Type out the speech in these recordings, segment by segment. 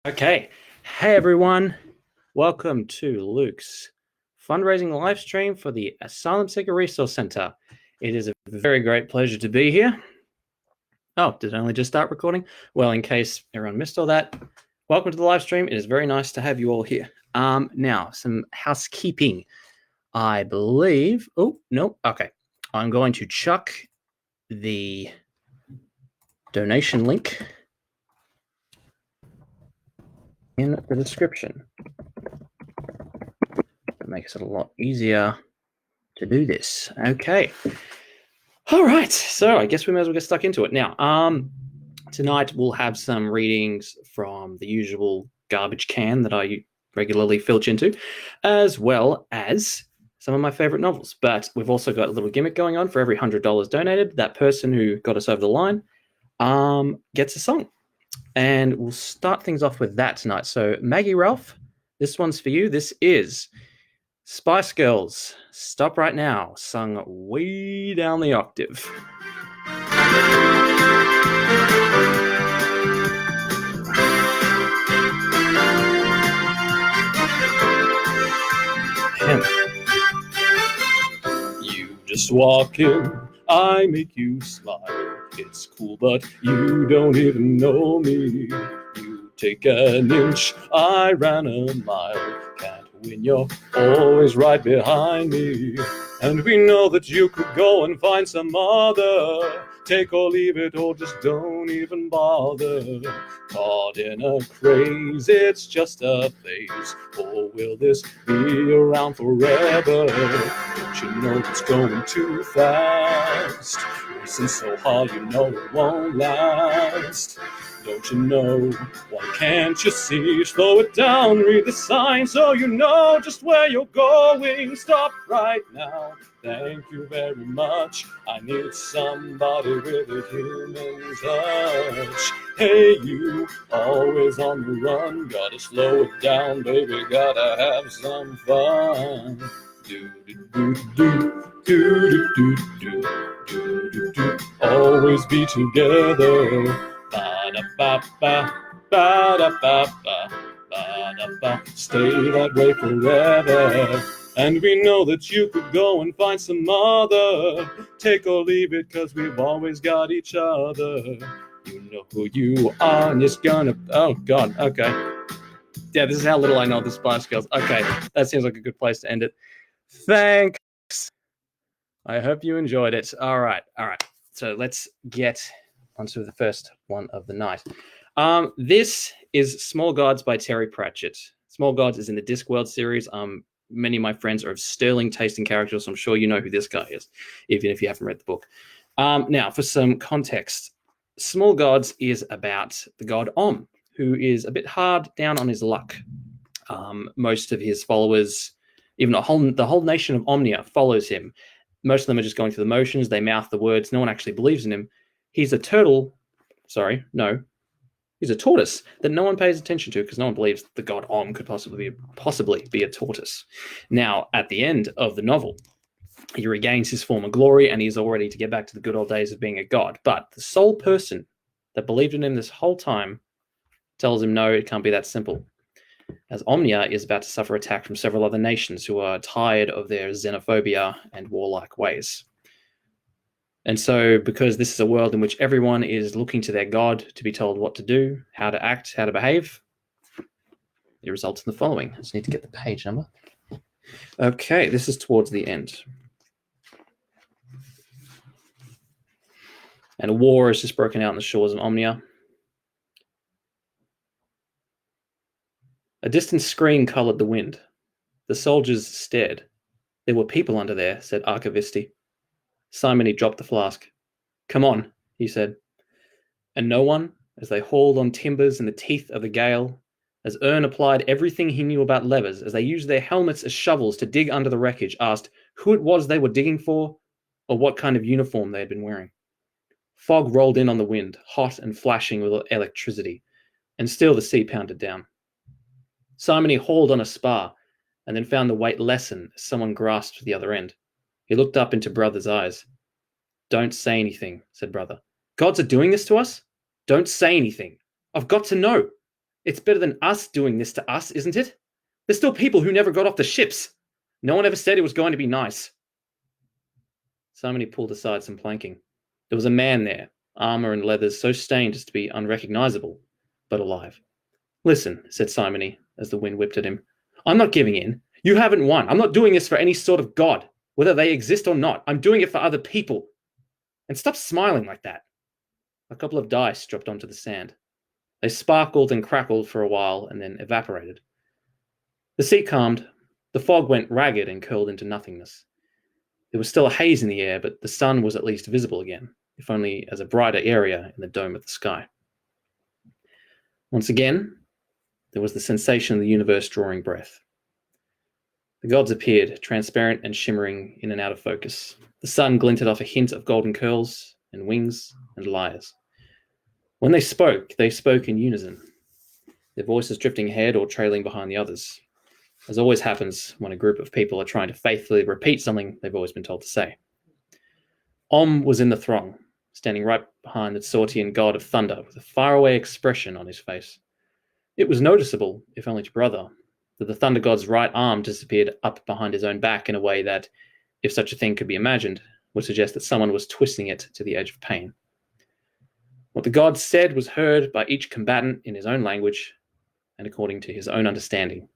Okay. Hey, everyone. Welcome to Luke's fundraising live stream for the Asylum Seeker Resource Center. It is a very great pleasure to be here. Oh, did it only just start recording? Well, in case everyone missed all that, welcome to the live stream. It is very nice to have you all here. Now, some housekeeping. I believe... Oh, no. Okay. I'm going to chuck the donation link in the description. It makes it a lot easier to do this. Okay. All right. So I guess we may as well get stuck into it. Now, tonight we'll have some readings from the usual garbage can that I regularly filch into, as well as some of my favorite novels. But we've also got a little gimmick going on. For every $100 donated, that person who got us over the line gets a song. And we'll start things off with that tonight. So Maggie Ralph, this one's for you. This is Spice Girls, Stop Right Now, sung way down the octave. You just walk in, I make you smile. It's cool, but you don't even know me. You take an inch, I ran a mile. Can't win, you're always right behind me. And we know that you could go and find some other. Take or leave it, or just don't even bother. Caught in a craze, it's just a phase. Or will this be around forever? Don't you know it's going too fast? Racing so hard, you know it won't last. Don't you know? Why can't you see? Slow it down, read the signs so you know just where you're going. Stop right now. Thank you very much. I need somebody with a human touch. Hey, you, always on the run. Gotta slow it down, baby. Gotta have some fun. Do do do do do do do do do do. Always be together. Ba-da-ba-ba, ba-da-ba-ba, ba-da-ba. Stay that way forever. And we know that you could go and find some other. Take or leave it, cause we've always got each other. You know who you are, and just gonna... Oh, God, okay. Yeah, this is how little I know the Spice Girls. Okay, that seems like a good place to end it. Thanks. I hope you enjoyed it. All right. So let's get onto the first one of the night. This is Small Gods by Terry Pratchett. Small Gods is in the Discworld series. Many of my friends are of sterling taste in characters, so I'm sure you know who this guy is, even if you haven't read the book. Now, for some context, Small Gods is about the god Om, who is a bit hard down on his luck. Most of his followers, even the whole nation of Omnia follows him. Most of them are just going through the motions. They mouth the words. No one actually believes in him. He's a turtle. Sorry, no. He's a tortoise that no one pays attention to because no one believes the god Om could possibly be a tortoise. Now, at the end of the novel, he regains his former glory and he's all ready to get back to the good old days of being a god. But the sole person that believed in him this whole time tells him, no, it can't be that simple. As Omnia is about to suffer attack from several other nations who are tired of their xenophobia and warlike ways. And so, because this is a world in which everyone is looking to their god to be told what to do, how to act, how to behave, it results in the following. I just need to get the page number. Okay, this is towards the end. And a war has just broken out on the shores of Omnia. A distant scream colored the wind. The soldiers stared. There were people under there, said Archivisti. Simony dropped the flask. Come on, he said. And no one, as they hauled on timbers in the teeth of the gale, as Ern applied everything he knew about levers, as they used their helmets as shovels to dig under the wreckage, asked who it was they were digging for or what kind of uniform they had been wearing. Fog rolled in on the wind, hot and flashing with electricity, and still the sea pounded down. Simony hauled on a spar and then found the weight lessen as someone grasped the other end. He looked up into Brother's eyes. Don't say anything, said Brother. Gods are doing this to us? Don't say anything. I've got to know. It's better than us doing this to us, isn't it? There's still people who never got off the ships. No one ever said it was going to be nice. Simony pulled aside some planking. There was a man there, armor and leathers so stained as to be unrecognizable, but alive. Listen, said Simony, as the wind whipped at him. I'm not giving in. You haven't won. I'm not doing this for any sort of god, whether they exist or not. I'm doing it for other people. And stop smiling like that. A couple of dice dropped onto the sand. They sparkled and crackled for a while and then evaporated. The sea calmed. The fog went ragged and curled into nothingness. There was still a haze in the air, but the sun was at least visible again, if only as a brighter area in the dome of the sky. Once again, there was the sensation of the universe drawing breath. The gods appeared, transparent and shimmering in and out of focus. The sun glinted off a hint of golden curls and wings and lyres. When they spoke in unison, their voices drifting ahead or trailing behind the others, as always happens when a group of people are trying to faithfully repeat something they've always been told to say. Om was in the throng, standing right behind the Tsortian god of thunder with a faraway expression on his face. It was noticeable, if only to Brother, that the thunder god's right arm disappeared up behind his own back in a way that, if such a thing could be imagined, would suggest that someone was twisting it to the edge of pain. What the god said was heard by each combatant in his own language and according to his own understanding.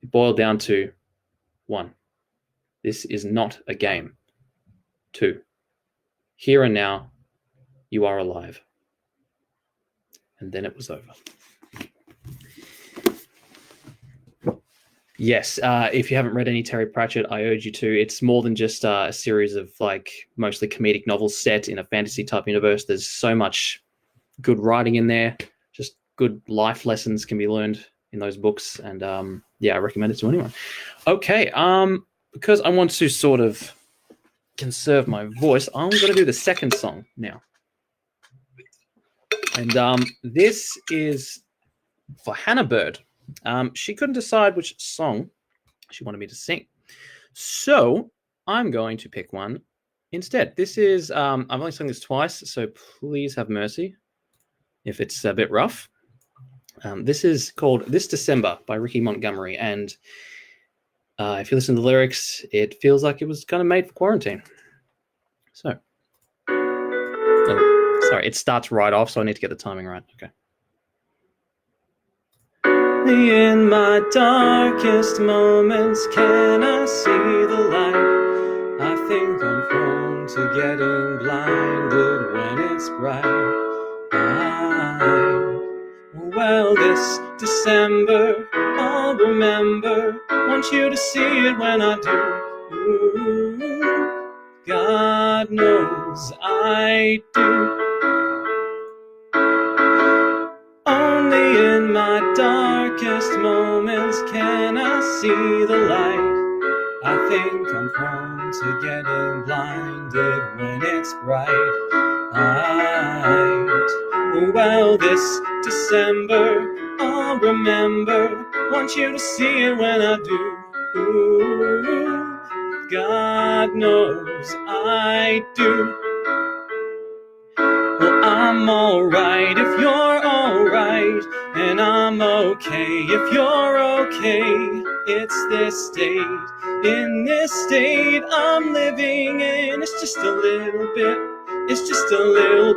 It boiled down to 1. This is not a game. 2. Here and now, you are alive. And then it was over. Yes, if you haven't read any Terry Pratchett, I urge you to. It's more than just a series of mostly comedic novels set in a fantasy type universe. There's so much good writing in there. Just good life lessons can be learned in those books, and I recommend it to anyone. Okay, because I want to sort of conserve my voice, I'm going to do the second song now, and this is for Hannah Bird. She couldn't decide which song she wanted me to sing, so I'm going to pick one instead. This is I've only sung this twice, so please have mercy if it's a bit rough. This is called This December by Ricky Montgomery, and if you listen to the lyrics, it feels like it was kind of made for quarantine. So, sorry, it starts right off, so I need to get the timing right. Okay. In my darkest moments, can I see the light? I think I'm prone to getting blinded when it's bright. Well, this December, I'll remember, want you to see it when I do. Ooh, God knows I do. Only in my darkest moments can I see the light. I think I'm prone to getting blinded when it's bright. Well, this December, I'll remember, want you to see it when I do. Ooh, God knows I do. Well, I'm alright if you're alright, and I'm okay if you're okay. It's this state, in this state I'm living in. It's just a little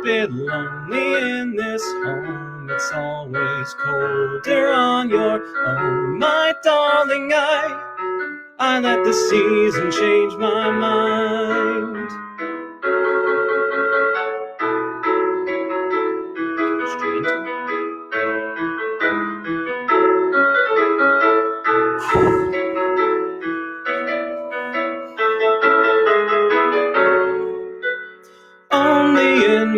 bit lonely in this home. It's always colder on your own. My darling, I let the season change my mind.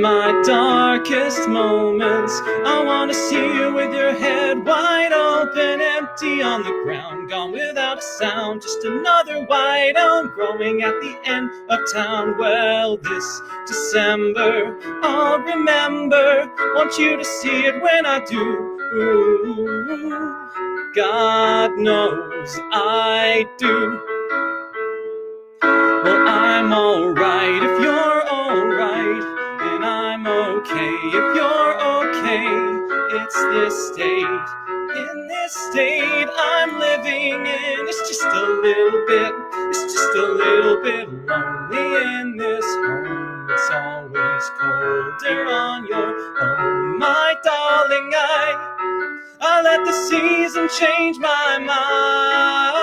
My darkest moments, I want to see you with your head wide open, empty on the ground, gone without a sound, just another white elm growing at the end of town. Well, this December, I'll remember, want you to see it when I do. Ooh, God knows I do. Well, I'm alright if you're alright, and I'm okay if you're okay. It's this state. In this state I'm living in, it's just a little bit lonely in this home. It's always colder on your own, my darling. I'll let the season change my mind.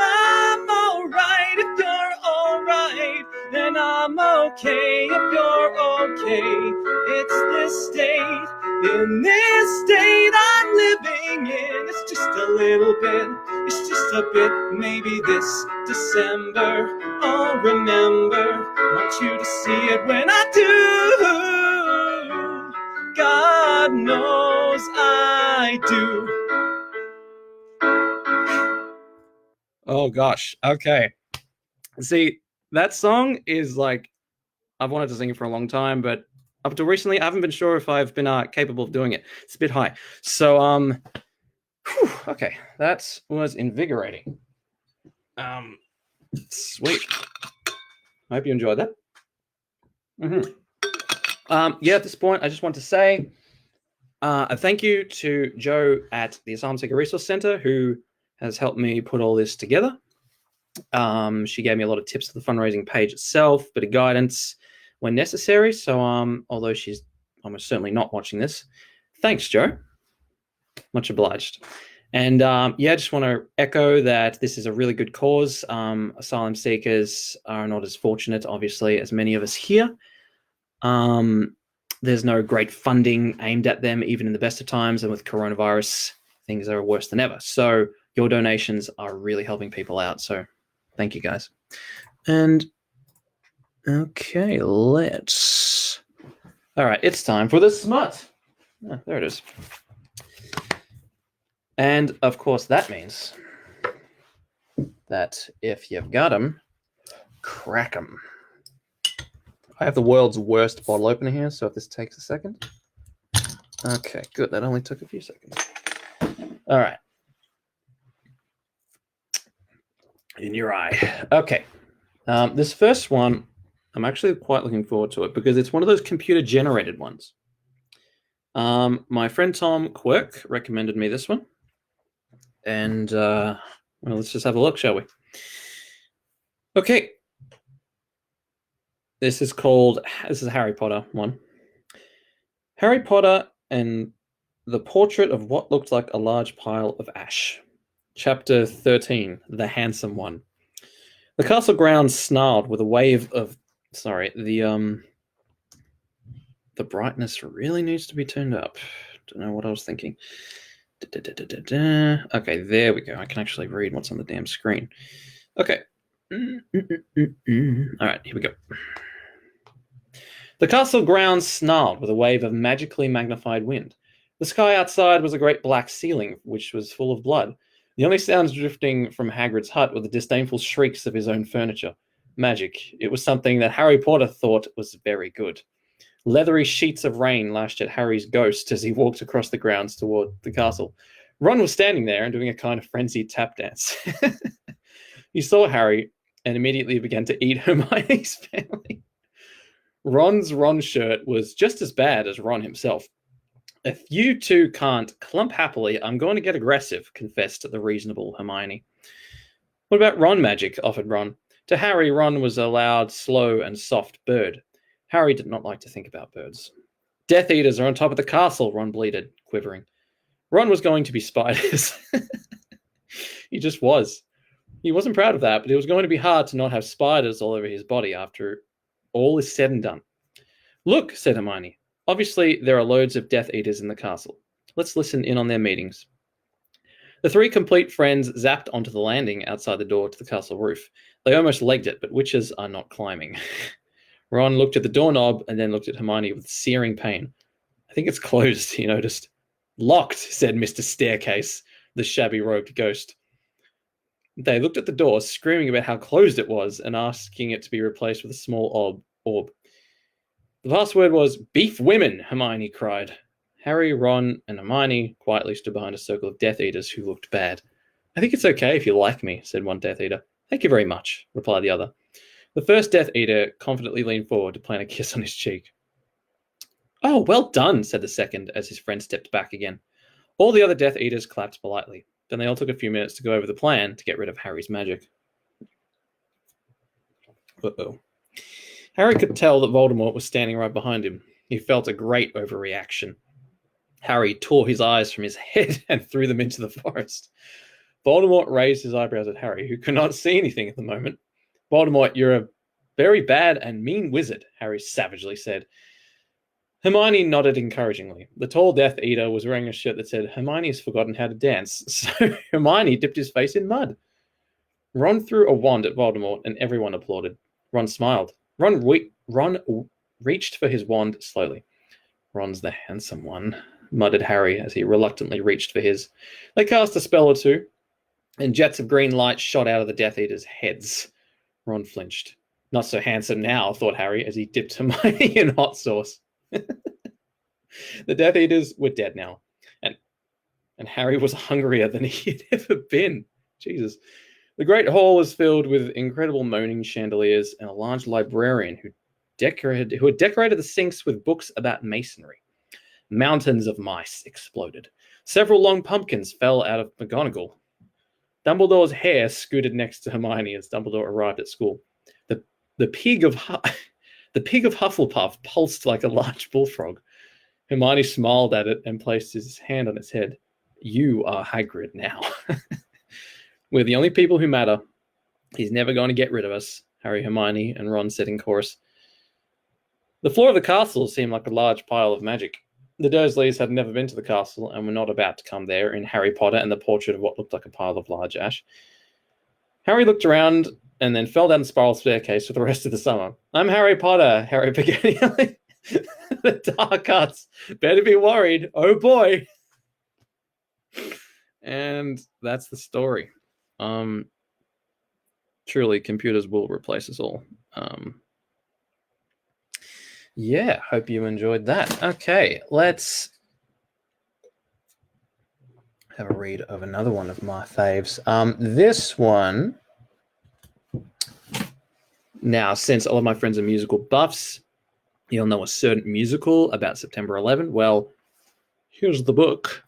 I'm alright if you're alright, and I'm okay if you're okay. It's this state, in this state I'm living in. It's just a little bit, it's just a bit, maybe this December I'll remember. Want you to see it when I do. God knows I do. Oh gosh, okay. See, that song is like, I've wanted to sing it for a long time, but up until recently, I haven't been sure if I've been capable of doing it. It's a bit high. So, okay, that was invigorating. Sweet. I hope you enjoyed that. Yeah, at this point, I just want to say a thank you to Joe at the Asylum Seeker Resource Center, who has helped me put all this together. She gave me a lot of tips for the fundraising page itself, bit of guidance when necessary. So, although she's almost certainly not watching this, thanks, Joe. Much obliged. And yeah, just want to echo that this is a really good cause. Asylum seekers are not as fortunate, obviously, as many of us here. There's no great funding aimed at them, even in the best of times. And with coronavirus, things are worse than ever. So your donations are really helping people out. So thank you, guys. And okay, let's... All right, it's time for the smut. Oh, there it is. And of course, that means that if you've got them, crack them. I have the world's worst bottle opener here, so if this takes a second. Okay, good. That only took a few seconds. All right. In your eye. Okay. This first one, I'm actually quite looking forward to it because it's one of those computer-generated ones. My friend Tom Quirk recommended me this one. And, well, let's just have a look, shall we? Okay. This is a Harry Potter one. Harry Potter and the Portrait of What Looked Like a Large Pile of Ash. Chapter 13, The Handsome One. The castle grounds snarled with a wave of... Sorry, the brightness really needs to be turned up. Don't know what I was thinking. Okay, there we go. I can actually read what's on the damn screen. Okay. All right, here we go. The castle grounds snarled with a wave of magically magnified wind. The sky outside was a great black ceiling, which was full of blood. The only sounds drifting from Hagrid's hut were the disdainful shrieks of his own furniture. Magic. It was something that Harry Potter thought was very good. Leathery sheets of rain lashed at Harry's ghost as he walked across the grounds toward the castle. Ron was standing there and doing a kind of frenzied tap dance. He saw Harry and immediately began to eat Hermione's family. Ron's Ron shirt was just as bad as Ron himself. If you two can't clump happily, I'm going to get aggressive, confessed the reasonable Hermione. What about Ron magic? Offered Ron. To Harry, Ron was a loud, slow, and soft bird. Harry did not like to think about birds. Death Eaters are on top of the castle, Ron bleated, quivering. Ron was going to be spiders. He just was. He wasn't proud of that, but it was going to be hard to not have spiders all over his body after all is said and done. Look, said Hermione. Obviously, there are loads of Death Eaters in the castle. Let's listen in on their meetings. The three complete friends zapped onto the landing outside the door to the castle roof. They almost legged it, but witches are not climbing. Ron looked at the doorknob and then looked at Hermione with searing pain. I think it's closed, he noticed. Locked, said Mr. Staircase, the shabby-robed ghost. They looked at the door, screaming about how closed it was and asking it to be replaced with a small orb. The password was beef women, Hermione cried. Harry, Ron, and Hermione quietly stood behind a circle of Death Eaters who looked bad. I think it's okay if you like me, said one Death Eater. Thank you very much, replied the other. The first Death Eater confidently leaned forward to plant a kiss on his cheek. "Oh, well done," said the second as his friend stepped back again. All the other Death Eaters clapped politely. Then they all took a few minutes to go over the plan to get rid of Harry's magic. Uh-oh. Harry could tell that Voldemort was standing right behind him. He felt a great overreaction. Harry tore his eyes from his head and threw them into the forest. Voldemort raised his eyebrows at Harry, who could not see anything at the moment. "Voldemort, you're a very bad and mean wizard," Harry savagely said. Hermione nodded encouragingly. The tall Death Eater was wearing a shirt that said, "Hermione has forgotten how to dance," so Hermione dipped his face in mud. Ron threw a wand at Voldemort, and everyone applauded. Ron smiled. Ron reached for his wand slowly. "Ron's the handsome one," muttered Harry as he reluctantly reached for his. They cast a spell or two, and jets of green light shot out of the Death Eaters' heads. Ron flinched. "Not so handsome now," thought Harry as he dipped Hermione in hot sauce. The Death Eaters were dead now, and Harry was hungrier than he had ever been. Jesus. The Great Hall was filled with incredible moaning chandeliers and a large librarian who had decorated the sinks with books about masonry. Mountains of mice exploded. Several long pumpkins fell out of McGonagall. Dumbledore's hair scooted next to Hermione as Dumbledore arrived at school. The pig of Hufflepuff pulsed like a large bullfrog. Hermione smiled at it and placed his hand on its head. "You are Hagrid now." "We're the only people who matter. He's never going to get rid of us," Harry, Hermione, and Ron said in chorus. The floor of the castle seemed like a large pile of magic. The Dursleys had never been to the castle and were not about to come there in Harry Potter and the portrait of what looked like a pile of large ash. Harry looked around and then fell down the spiral staircase for the rest of the summer. "I'm Harry Potter," Harry began yelling. The dark arts better be worried. Oh boy. And that's the story. Truly, computers will replace us all. Yeah, hope you enjoyed that. Okay, let's have a read of another one of my faves. This one, now, since all of my friends are musical buffs, you'll know a certain musical about September 11. Well, here's the book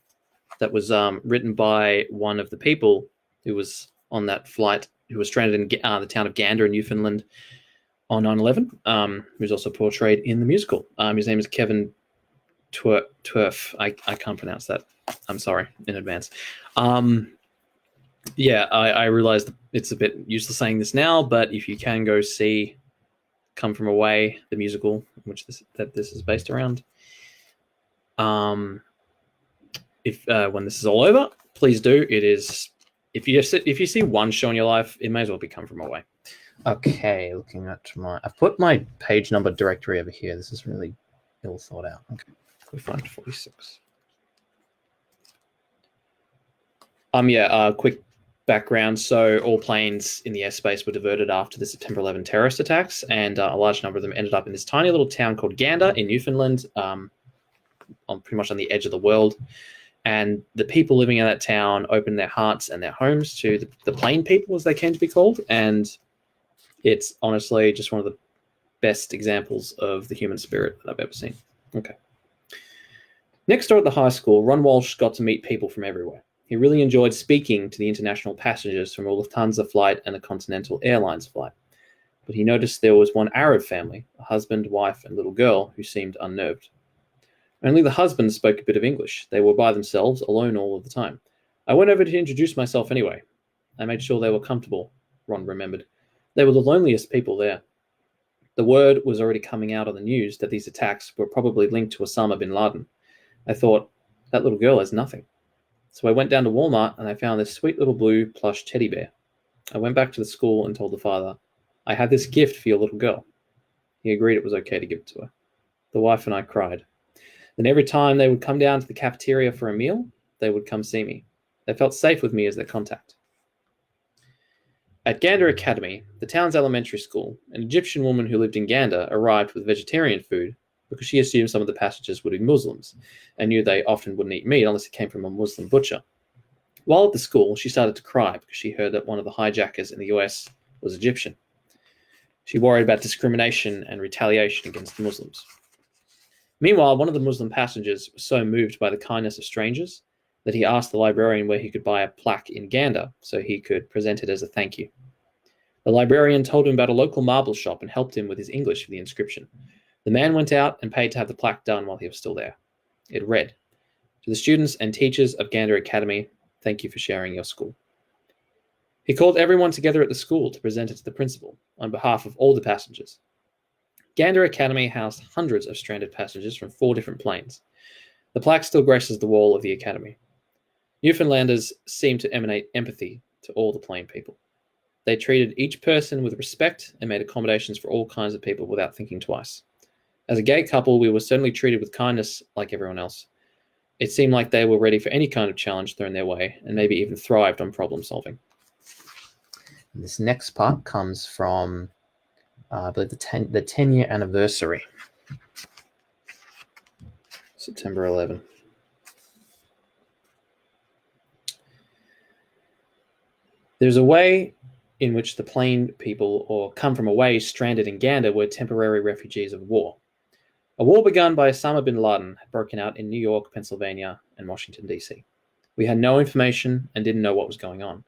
that was written by one of the people who was on that flight, who was stranded in the town of Gander in Newfoundland on 9/11, who's also portrayed in the musical. His name is Kevin Twerf. I can't pronounce that. I'm sorry in advance. I realize it's a bit useless saying this now, but if you can go see Come From Away, the musical, which this is based around, if when this is all over, please do. It is, if you see one show in your life, it may as well be Come From Away. Okay, looking at I put my page number directory over here. This is really ill thought out. Okay, we find 46. Quick background. So all planes in the airspace were diverted after the September 11 terrorist attacks, and a large number of them ended up in this tiny little town called Gander in Newfoundland, pretty much on the edge of the world. And the people living in that town opened their hearts and their homes to the plane people, as they came to be called. And it's honestly just one of the best examples of the human spirit that I've ever seen. Okay. Next door at the high school, Ron Walsh got to meet people from everywhere. He really enjoyed speaking to the international passengers from a Lufthansa flight and a Continental Airlines flight. But he noticed there was one Arab family, a husband, wife, and little girl, who seemed unnerved. Only the husband spoke a bit of English. They were by themselves, alone all of the time. I went over to introduce myself anyway. I made sure they were comfortable, Ron remembered. They were the loneliest people there. The word was already coming out on the news that these attacks were probably linked to Osama bin Laden. I thought, that little girl has nothing. So I went down to Walmart and I found this sweet little blue plush teddy bear. I went back to the school and told the father, I had this gift for your little girl. He agreed it was okay to give it to her. The wife and I cried. Then every time they would come down to the cafeteria for a meal, they would come see me. They felt safe with me as their contact. At Gander Academy, the town's elementary school, an Egyptian woman who lived in Gander arrived with vegetarian food because she assumed some of the passengers would be Muslims and knew they often wouldn't eat meat unless it came from a Muslim butcher. While at the school, she started to cry because she heard that one of the hijackers in the US was Egyptian. She worried about discrimination and retaliation against Muslims. Meanwhile, one of the Muslim passengers was so moved by the kindness of strangers that he asked the librarian where he could buy a plaque in Gander so he could present it as a thank you. The librarian told him about a local marble shop and helped him with his English for the inscription. The man went out and paid to have the plaque done while he was still there. It read, "To the students and teachers of Gander Academy, thank you for sharing your school." He called everyone together at the school to present it to the principal on behalf of all the passengers. Gander Academy housed hundreds of stranded passengers from 4 different planes. The plaque still graces the wall of the academy. Newfoundlanders seemed to emanate empathy to all the plane people. They treated each person with respect and made accommodations for all kinds of people without thinking twice. As a gay couple, we were certainly treated with kindness like everyone else. It seemed like they were ready for any kind of challenge thrown their way and maybe even thrived on problem solving. This next part comes from, I believe, the 10-year anniversary. September 11. There's a way in which the plane people or come from away stranded in Gander were temporary refugees of war. A war begun by Osama bin Laden had broken out in New York, Pennsylvania, and Washington, D.C. We had no information and didn't know what was going on.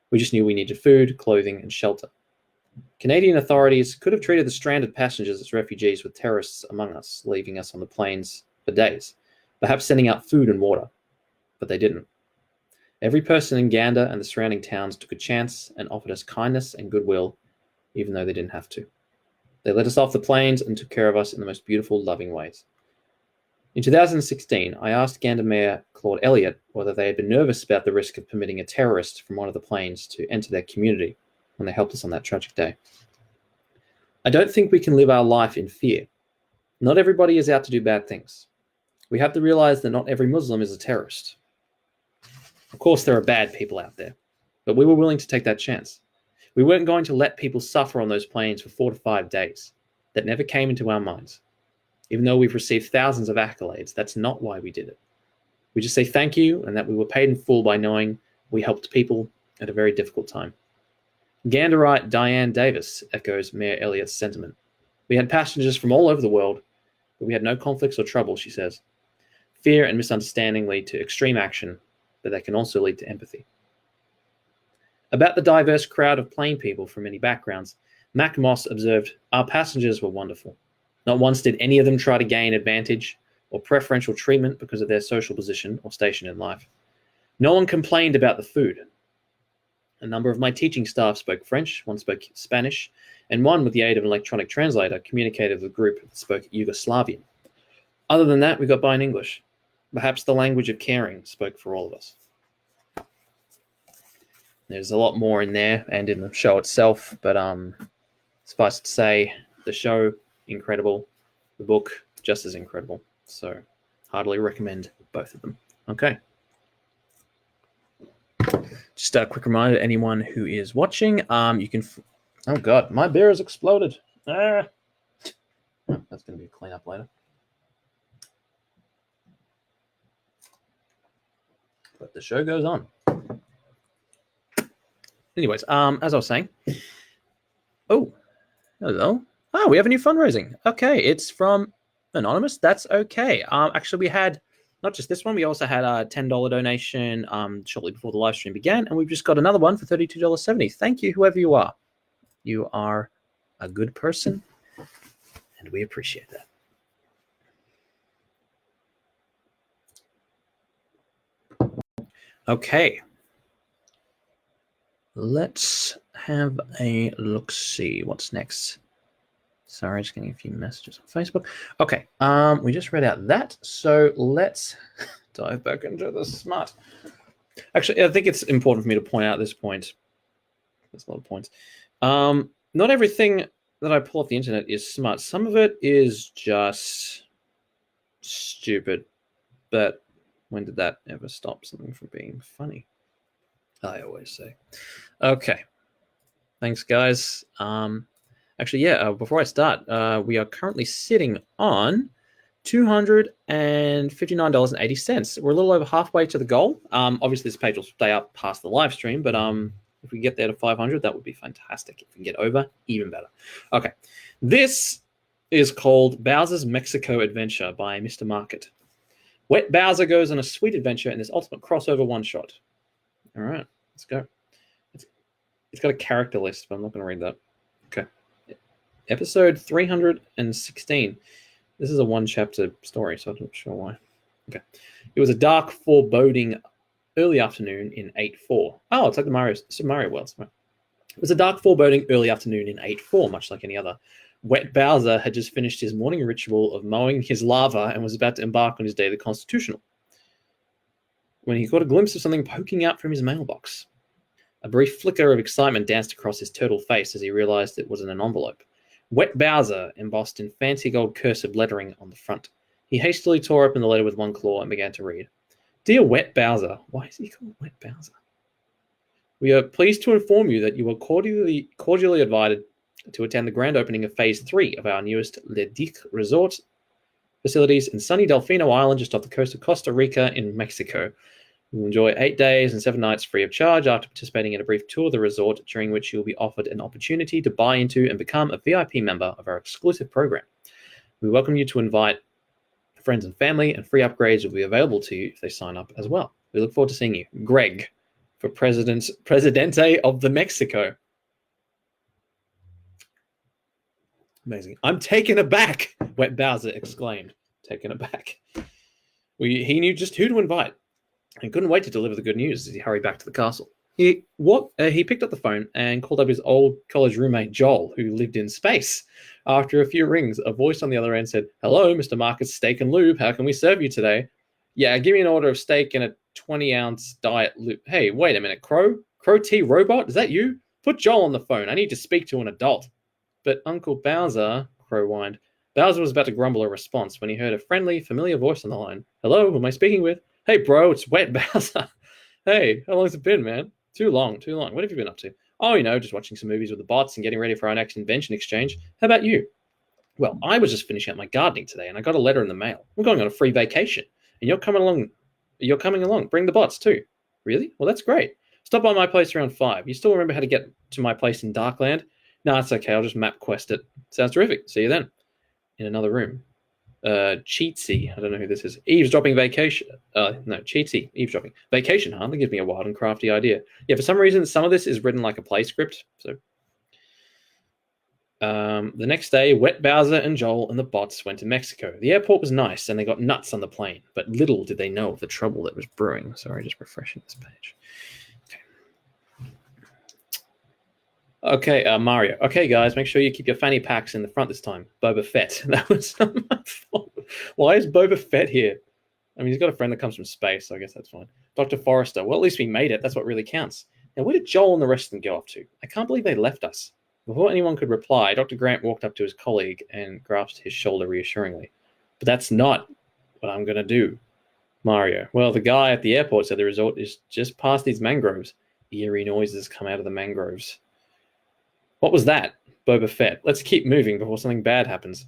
We just knew we needed food, clothing, and shelter. Canadian authorities could have treated the stranded passengers as refugees with terrorists among us, leaving us on the planes for days, perhaps sending out food and water. But they didn't. Every person in Gander and the surrounding towns took a chance and offered us kindness and goodwill, even though they didn't have to. They let us off the planes and took care of us in the most beautiful, loving ways. In 2016, I asked Gander Mayor Claude Elliott whether they had been nervous about the risk of permitting a terrorist from one of the planes to enter their community when they helped us on that tragic day. I don't think we can live our life in fear. Not everybody is out to do bad things. We have to realize that not every Muslim is a terrorist. Of course, there are bad people out there, but we were willing to take that chance. We weren't going to let people suffer on those planes for 4 to 5 days. That never came into our minds. Even though we've received thousands of accolades, that's not why we did it. We just say thank you and that we were paid in full by knowing we helped people at a very difficult time. Ganderite Diane Davis echoes Mayor Elliott's sentiment. We had passengers from all over the world, but we had no conflicts or trouble, she says. Fear and misunderstanding lead to extreme action, but they can also lead to empathy. About the diverse crowd of plane people from many backgrounds, Mac Moss observed, "Our passengers were wonderful. Not once did any of them try to gain advantage or preferential treatment because of their social position or station in life. No one complained about the food. A number of my teaching staff spoke French, one spoke Spanish, and one, with the aid of an electronic translator, communicated with a group that spoke Yugoslavian. Other than that, we got by in English. Perhaps the language of caring spoke for all of us." There's a lot more in there and in the show itself, but suffice to say, the show, incredible. The book, just as incredible. So, heartily recommend both of them. Okay. Just a quick reminder to anyone who is watching, you can... Oh, God, my beer has exploded. Ah. Oh, that's going to be a cleanup later. But the show goes on. Anyways, as I was saying... Oh, hello. Oh, we have a new fundraising. Okay, it's from Anonymous. That's okay. Actually, we had not just this one. We also had a $10 donation shortly before the live stream began, and we've just got another one for $32.70. Thank you, whoever you are. You are a good person, and we appreciate that. Okay. Let's have a look-see. What's next? Sorry, just getting a few messages on Facebook. Okay, we just read out that, so let's dive back into the smart. Actually, I think it's important for me to point out at this point. There's a lot of points. Not everything that I pull off the internet is smart. Some of it is just stupid. But when did that ever stop something from being funny? I always say. Okay. Thanks, guys. Actually, yeah, before I start, we are currently sitting on $259.80. We're a little over halfway to the goal. Obviously, this page will stay up past the live stream, but if we get there to 500, that would be fantastic. If we can get over, even better. Okay. This is called Bowser's Mexico Adventure by Mr. Market. Wet Bowser goes on a sweet adventure in this ultimate crossover one-shot. All right, let's go. It's got a character list, but I'm not going to read that. Okay. Episode 316. This is a one-chapter story, so I'm not sure why. Okay. It was a dark, foreboding early afternoon in 8-4. Oh, it's like the Super Mario World. Right. It was a dark, foreboding early afternoon in 8-4, much like any other. Wet Bowser had just finished his morning ritual of mowing his lava and was about to embark on his daily constitutional when he caught a glimpse of something poking out from his mailbox. A brief flicker of excitement danced across his turtle face as he realized it was in an envelope. Wet Bowser, embossed in fancy gold cursive lettering on the front. He hastily tore open the letter with one claw and began to read. Dear Wet Bowser. Why is he called Wet Bowser? We are pleased to inform you that you are cordially invited to attend the grand opening of Phase 3 of our newest Le Dic Resort facilities in sunny Delfino Island just off the coast of Costa Rica in Mexico. You will enjoy 8 days and 7 nights free of charge after participating in a brief tour of the resort, during which you will be offered an opportunity to buy into and become a VIP member of our exclusive program. We welcome you to invite friends and family, and free upgrades will be available to you if they sign up as well. We look forward to seeing you. Greg, for Presidente of the Mexico. Amazing. I'm taken aback, Wet Bowser exclaimed. Taken aback. He knew just who to invite and couldn't wait to deliver the good news as he hurried back to the castle. He picked up the phone and called up his old college roommate, Joel, who lived in space. After a few rings, a voice on the other end said, "Hello, Mr. Marcus Steak and Lube. How can we serve you today?" "Yeah, give me an order of steak and a 20-ounce diet lube." "Hey, wait a minute, Crow T Robot? Is that you? Put Joel on the phone. I need to speak to an adult." "But Uncle Bowser," Crow whined. Bowser was about to grumble a response when he heard a friendly, familiar voice on the line. "Hello, who am I speaking with?" "Hey, bro, it's Wet Bowser." "Hey, how long's it been, man?" Too long. What have you been up to?" "Oh, just watching some movies with the bots and getting ready for our next invention exchange. How about you?" "Well, I was just finishing up my gardening today and I got a letter in the mail. I'm going on a free vacation and you're coming along. Bring the bots too." "Really? Well, that's great. Stop by my place around 5. You still remember how to get to my place in Darkland?" "No, it's okay. I'll just map quest it." "Sounds terrific. See you then." In another room. Cheatsy. I don't know who this is. Eavesdropping vacation. Cheatsy. Eavesdropping. Vacation, huh? That gives me a wild and crafty idea. Yeah, for some reason, some of this is written like a play script. So, the next day, Wet Bowser and Joel and the bots went to Mexico. The airport was nice, and they got nuts on the plane. But little did they know of the trouble that was brewing. Sorry, just refreshing this page. Okay, Mario. Okay, guys, make sure you keep your fanny packs in the front this time. Boba Fett. That was not my fault. Why is Boba Fett here? I mean, he's got a friend that comes from space, so I guess that's fine. Dr. Forrester. Well, at least we made it. That's what really counts. Now, where did Joel and the rest of them go up to? I can't believe they left us. Before anyone could reply, Dr. Grant walked up to his colleague and grasped his shoulder reassuringly. "But that's not what I'm going to do, Mario." "Well, the guy at the airport said the resort is just past these mangroves." Eerie noises come out of the mangroves. "What was that?" Boba Fett. "Let's keep moving before something bad happens."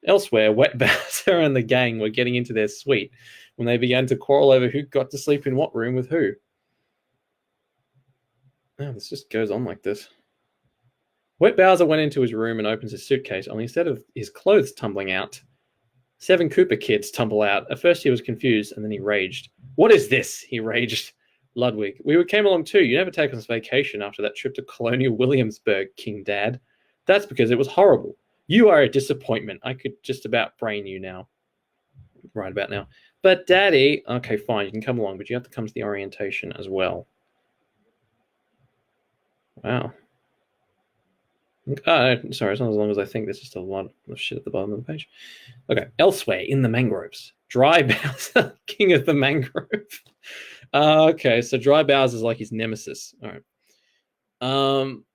Elsewhere, Wet Bowser and the gang were getting into their suite when they began to quarrel over who got to sleep in what room with who. Oh, this just goes on like this. Wet Bowser went into his room and opens his suitcase, only instead of his clothes tumbling out, 7 Koopa kids tumble out. At first he was confused, and then he raged. "What is this?" he raged. Ludwig. "We came along too. You never take us vacation after that trip to Colonial Williamsburg, King Dad." "That's because it was horrible. You are a disappointment. I could just about brain you now." Right about now. "But Daddy..." "Okay, fine. You can come along, but you have to come to the orientation as well." Wow. Sorry, it's not as long as I think. There's just a lot of shit at the bottom of the page. Okay. Elsewhere, in the mangroves. Dry Bowser, king of the mangrove. Okay, so Dry Bowser is like his nemesis. All right.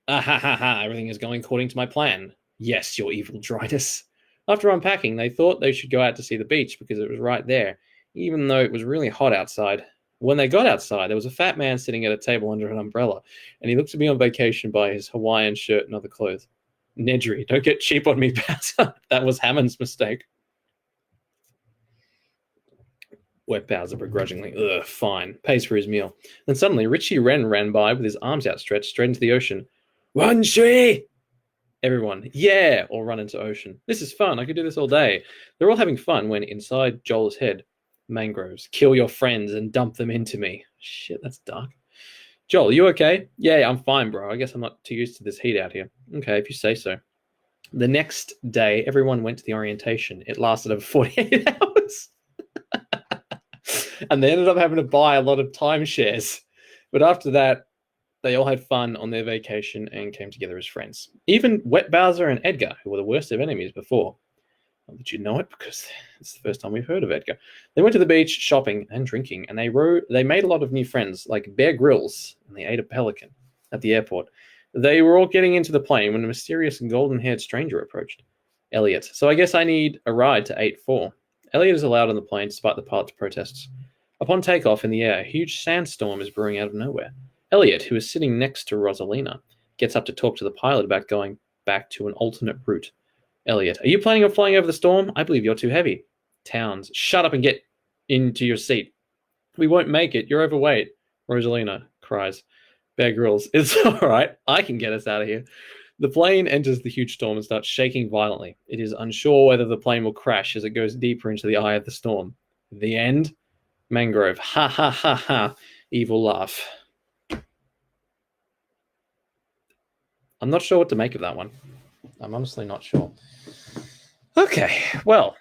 Everything is going according to my plan. Yes, your evil dryness. After unpacking, they thought they should go out to see the beach because it was right there, even though it was really hot outside. When they got outside, there was a fat man sitting at a table under an umbrella, and he looked to be on vacation by his Hawaiian shirt and other clothes. "Nedry, don't get cheap on me, Bowser. That was Hammond's mistake." Wet Bowser begrudgingly. "Ugh, fine." Pays for his meal. Then suddenly, Richie Wren ran by with his arms outstretched straight into the ocean. "Run, Shui!" Everyone, yeah, or run into ocean. This is fun. I could do this all day. They're all having fun when inside Joel's head, mangroves, kill your friends and dump them into me. Shit, that's dark. Joel, you okay? Yeah, I'm fine, bro. I guess I'm not too used to this heat out here. Okay, if you say so. The next day, everyone went to the orientation. It lasted over 48 hours. And they ended up having to buy a lot of timeshares. But after that, they all had fun on their vacation and came together as friends. Even Wet Bowser and Edgar, who were the worst of enemies before. Not that you know it, because it's the first time we've heard of Edgar. They went to the beach, shopping and drinking, and they made a lot of new friends, like Bear Grylls, and they ate a pelican at the airport. They were all getting into the plane when a mysterious golden-haired stranger approached. Elliot. So I guess I need a ride to 8-4. Elliot is allowed on the plane despite the pilot's protests. Upon takeoff in the air, a huge sandstorm is brewing out of nowhere. Elliot, who is sitting next to Rosalina, gets up to talk to the pilot about going back to an alternate route. Elliot, are you planning on flying over the storm? I believe you're too heavy. Towns, shut up and get into your seat. We won't make it. You're overweight. Rosalina cries. Bear Grylls, it's all right. I can get us out of here. The plane enters the huge storm and starts shaking violently. It is unsure whether the plane will crash as it goes deeper into the eye of the storm. The end? Mangrove. Ha ha ha ha. Evil laugh. I'm not sure what to make of that one. I'm honestly not sure. Okay, well,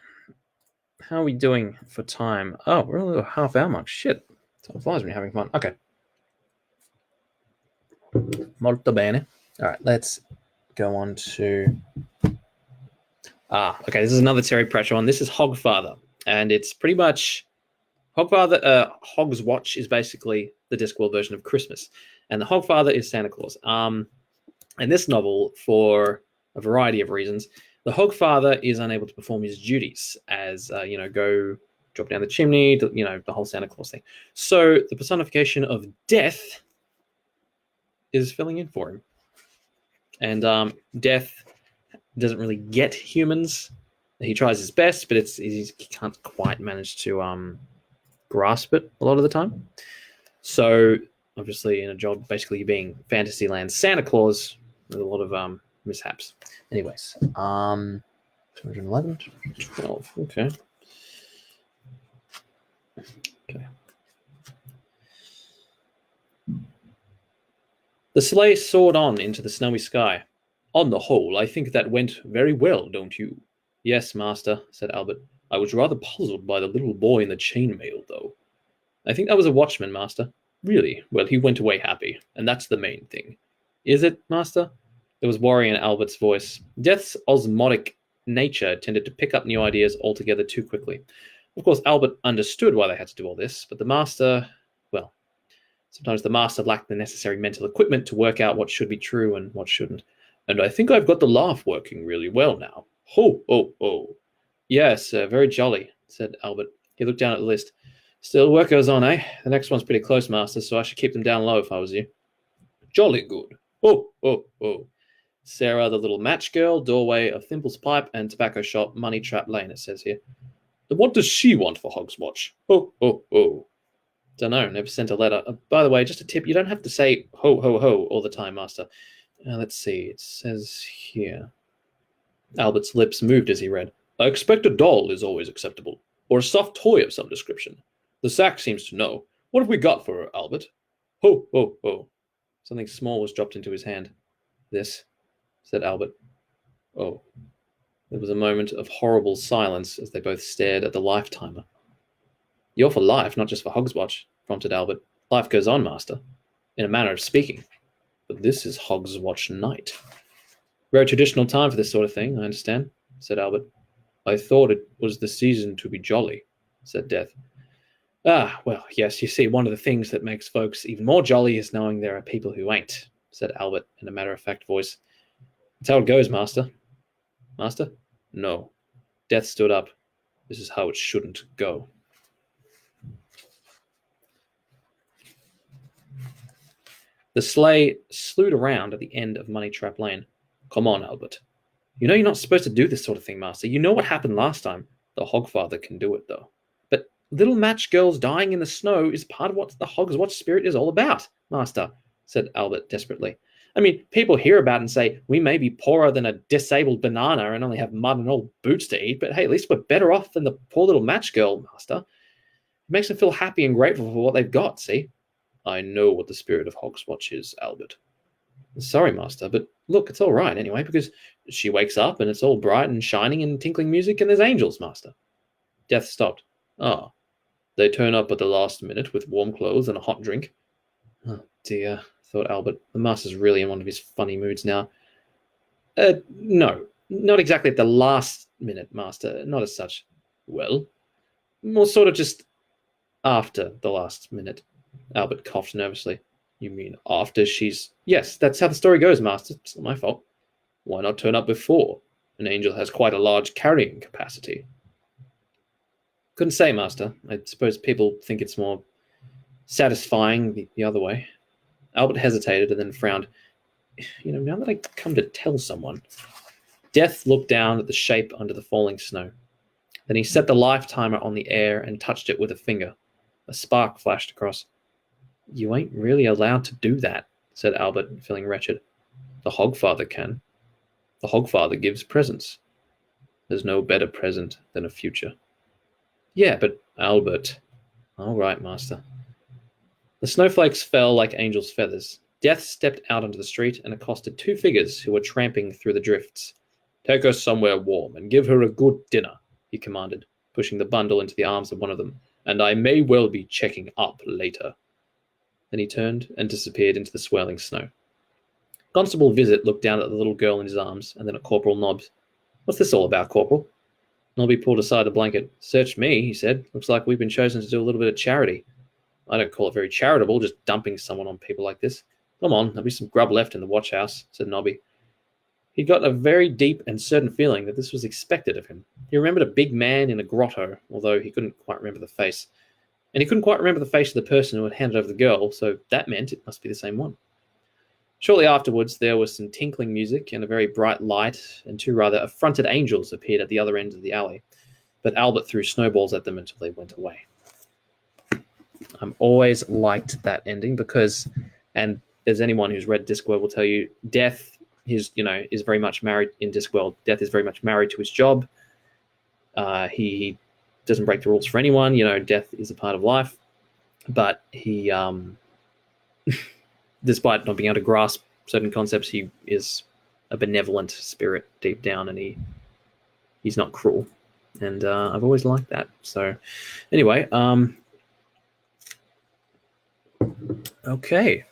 how are we doing for time? Oh, we're a little half-hour mark. Shit. Time flies when you're having fun. Okay. Molto bene. All right, let's go on to... okay, this is another Terry Pratchett one. This is Hogfather, and it's pretty much... Hogfather, Hog's Watch is basically the Discworld version of Christmas, and the Hogfather is Santa Claus. In this novel, for a variety of reasons, the Hogfather is unable to perform his duties as, go drop down the chimney, the whole Santa Claus thing. So the personification of death is filling in for him. And death doesn't really get humans. He tries his best, but he can't quite manage to grasp it a lot of the time. So obviously in a job basically being Fantasyland Santa Claus, with a lot of mishaps. Anyways, 211, 12, okay. The sleigh soared on into the snowy sky. On the whole, I think that went very well, don't you? Yes, master, said Albert. I was rather puzzled by the little boy in the chainmail, though. I think that was a watchman, master. Really? Well, he went away happy, and that's the main thing. Is it, master? There was worry in Albert's voice. Death's osmotic nature tended to pick up new ideas altogether too quickly. Of course, Albert understood why they had to do all this, but the master, well, sometimes the master lacked the necessary mental equipment to work out what should be true and what shouldn't. And I think I've got the laugh working really well now. Ho, ho, ho. Yes, very jolly, said Albert. He looked down at the list. Still, work goes on, eh? The next one's pretty close, master, so I should keep them down low if I was you. Jolly good. Ho, ho, ho. Sarah, the little match girl, doorway of Thimple's Pipe and tobacco shop, Money Trap Lane, it says here. What does she want for Hog's Watch? Ho, ho, ho. Dunno, never sent a letter. By the way, just a tip, you don't have to say ho, ho, ho all the time, master. Let's see, it says here. Albert's lips moved as he read. I expect a doll is always acceptable, or a soft toy of some description. The sack seems to know. What have we got for her, Albert? Ho, ho, ho. Something small was dropped into his hand. This, said Albert. Oh. There was a moment of horrible silence as they both stared at the life timer. You're for life, not just for Hog's Watch, prompted Albert. Life goes on, master. In a manner of speaking. But this is Hog's Watch night. Very traditional time for this sort of thing, I understand, said Albert. I thought it was the season to be jolly, said Death. Ah, well, yes, you see, one of the things that makes folks even more jolly is knowing there are people who ain't, said Albert in a matter-of-fact voice. That's how it goes, master. Master? No. Death stood up. This is how it shouldn't go. The sleigh slewed around at the end of Money Trap Lane. Come on, Albert. You know you're not supposed to do this sort of thing, master. You know what happened last time. The Hogfather can do it, though. But little match girls dying in the snow is part of what the Hog's Watch spirit is all about, master, said Albert desperately. I mean, people hear about it and say, we may be poorer than a disabled banana and only have mud and old boots to eat, but hey, at least we're better off than the poor little match girl, Master. It makes them feel happy and grateful for what they've got, see? I know what the spirit of Hogswatch is, Albert. Sorry, Master, but look, it's all right anyway, because she wakes up and it's all bright and shining and tinkling music and there's angels, Master. Death stopped. Ah, they turn up at the last minute with warm clothes and a hot drink. Oh, dear, thought Albert. The Master's really in one of his funny moods now. No, not exactly at the last minute, Master, not as such. Well, more sort of just after the last minute. Albert coughed nervously. You mean after she's... Yes, that's how the story goes, Master. It's not my fault. Why not turn up before? An angel has quite a large carrying capacity. Couldn't say, Master. I suppose people think it's more satisfying the other way. Albert hesitated and then frowned. Now that I come to tell someone... Death looked down at the shape under the falling snow. Then he set the life timer on the air and touched it with a finger. A spark flashed across. You ain't really allowed to do that, said Albert, feeling wretched. The Hogfather can. The Hogfather gives presents. There's no better present than a future. Yeah, but Albert... All right, Master. The snowflakes fell like angels' feathers. Death stepped out onto the street and accosted two figures who were tramping through the drifts. Take her somewhere warm and give her a good dinner, he commanded, pushing the bundle into the arms of one of them. And I may well be checking up later. Then he turned and disappeared into the swirling snow. Constable Visit looked down at the little girl in his arms and then at Corporal Nobbs. What's this all about, Corporal? Nobby pulled aside the blanket. Search me, he said. Looks like we've been chosen to do a little bit of charity. I don't call it very charitable, just dumping someone on people like this. Come on, there'll be some grub left in the watch house, said Nobby. He'd got a very deep and certain feeling that this was expected of him. He remembered a big man in a grotto, although he couldn't quite remember the face. And he couldn't quite remember the face of the person who had handed over the girl, so that meant it must be the same one. Shortly afterwards, there was some tinkling music and a very bright light, and two rather affronted angels appeared at the other end of the alley. But Albert threw snowballs at them until they went away. I've always liked that ending because, and there's anyone who's read Discworld will tell you, Death is very much married in Discworld. Death is very much married to his job. He doesn't break the rules for anyone. Death is a part of life. But he, despite not being able to grasp certain concepts, he is a benevolent spirit deep down, and he's not cruel. And I've always liked that. So anyway, okay.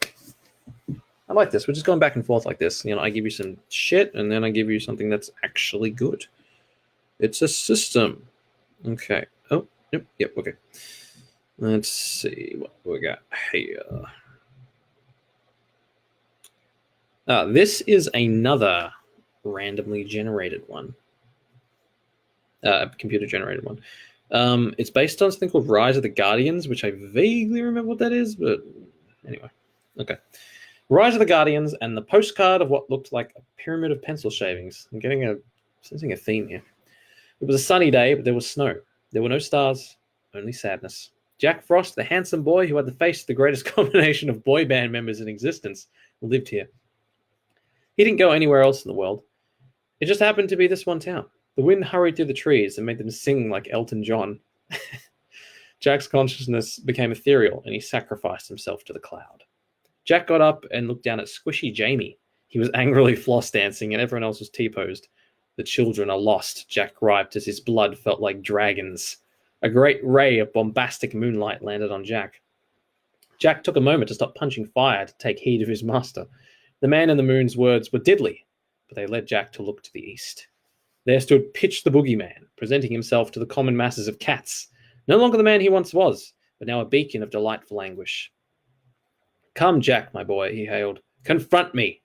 I like this. We're just going back and forth like this. I give you some shit, and then I give you something that's actually good. It's a system. Okay. Oh, yep, okay. Let's see what we got here. This is another randomly generated one. Computer-generated one. It's based on something called Rise of the Guardians, which I vaguely remember what that is, but anyway. Okay. Rise of the Guardians and the postcard of what looked like a pyramid of pencil shavings. I'm sensing a theme here. It was a sunny day, but there was snow. There were no stars, only sadness. Jack Frost, the handsome boy who had the face of the greatest combination of boy band members in existence, lived here. He didn't go anywhere else in the world. It just happened to be this one town. The wind hurried through the trees and made them sing like Elton John. Jack's consciousness became ethereal, and he sacrificed himself to the cloud. Jack got up and looked down at Squishy Jamie. He was angrily floss dancing, and everyone else was T-posed. The children are lost, Jack griped as his blood felt like dragons. A great ray of bombastic moonlight landed on Jack. Jack took a moment to stop punching fire to take heed of his master. The man in the moon's words were diddly, but they led Jack to look to the east. There stood Pitch the Boogeyman, presenting himself to the common masses of cats. No longer the man he once was, but now a beacon of delightful anguish. Come, Jack, my boy, he hailed. Confront me.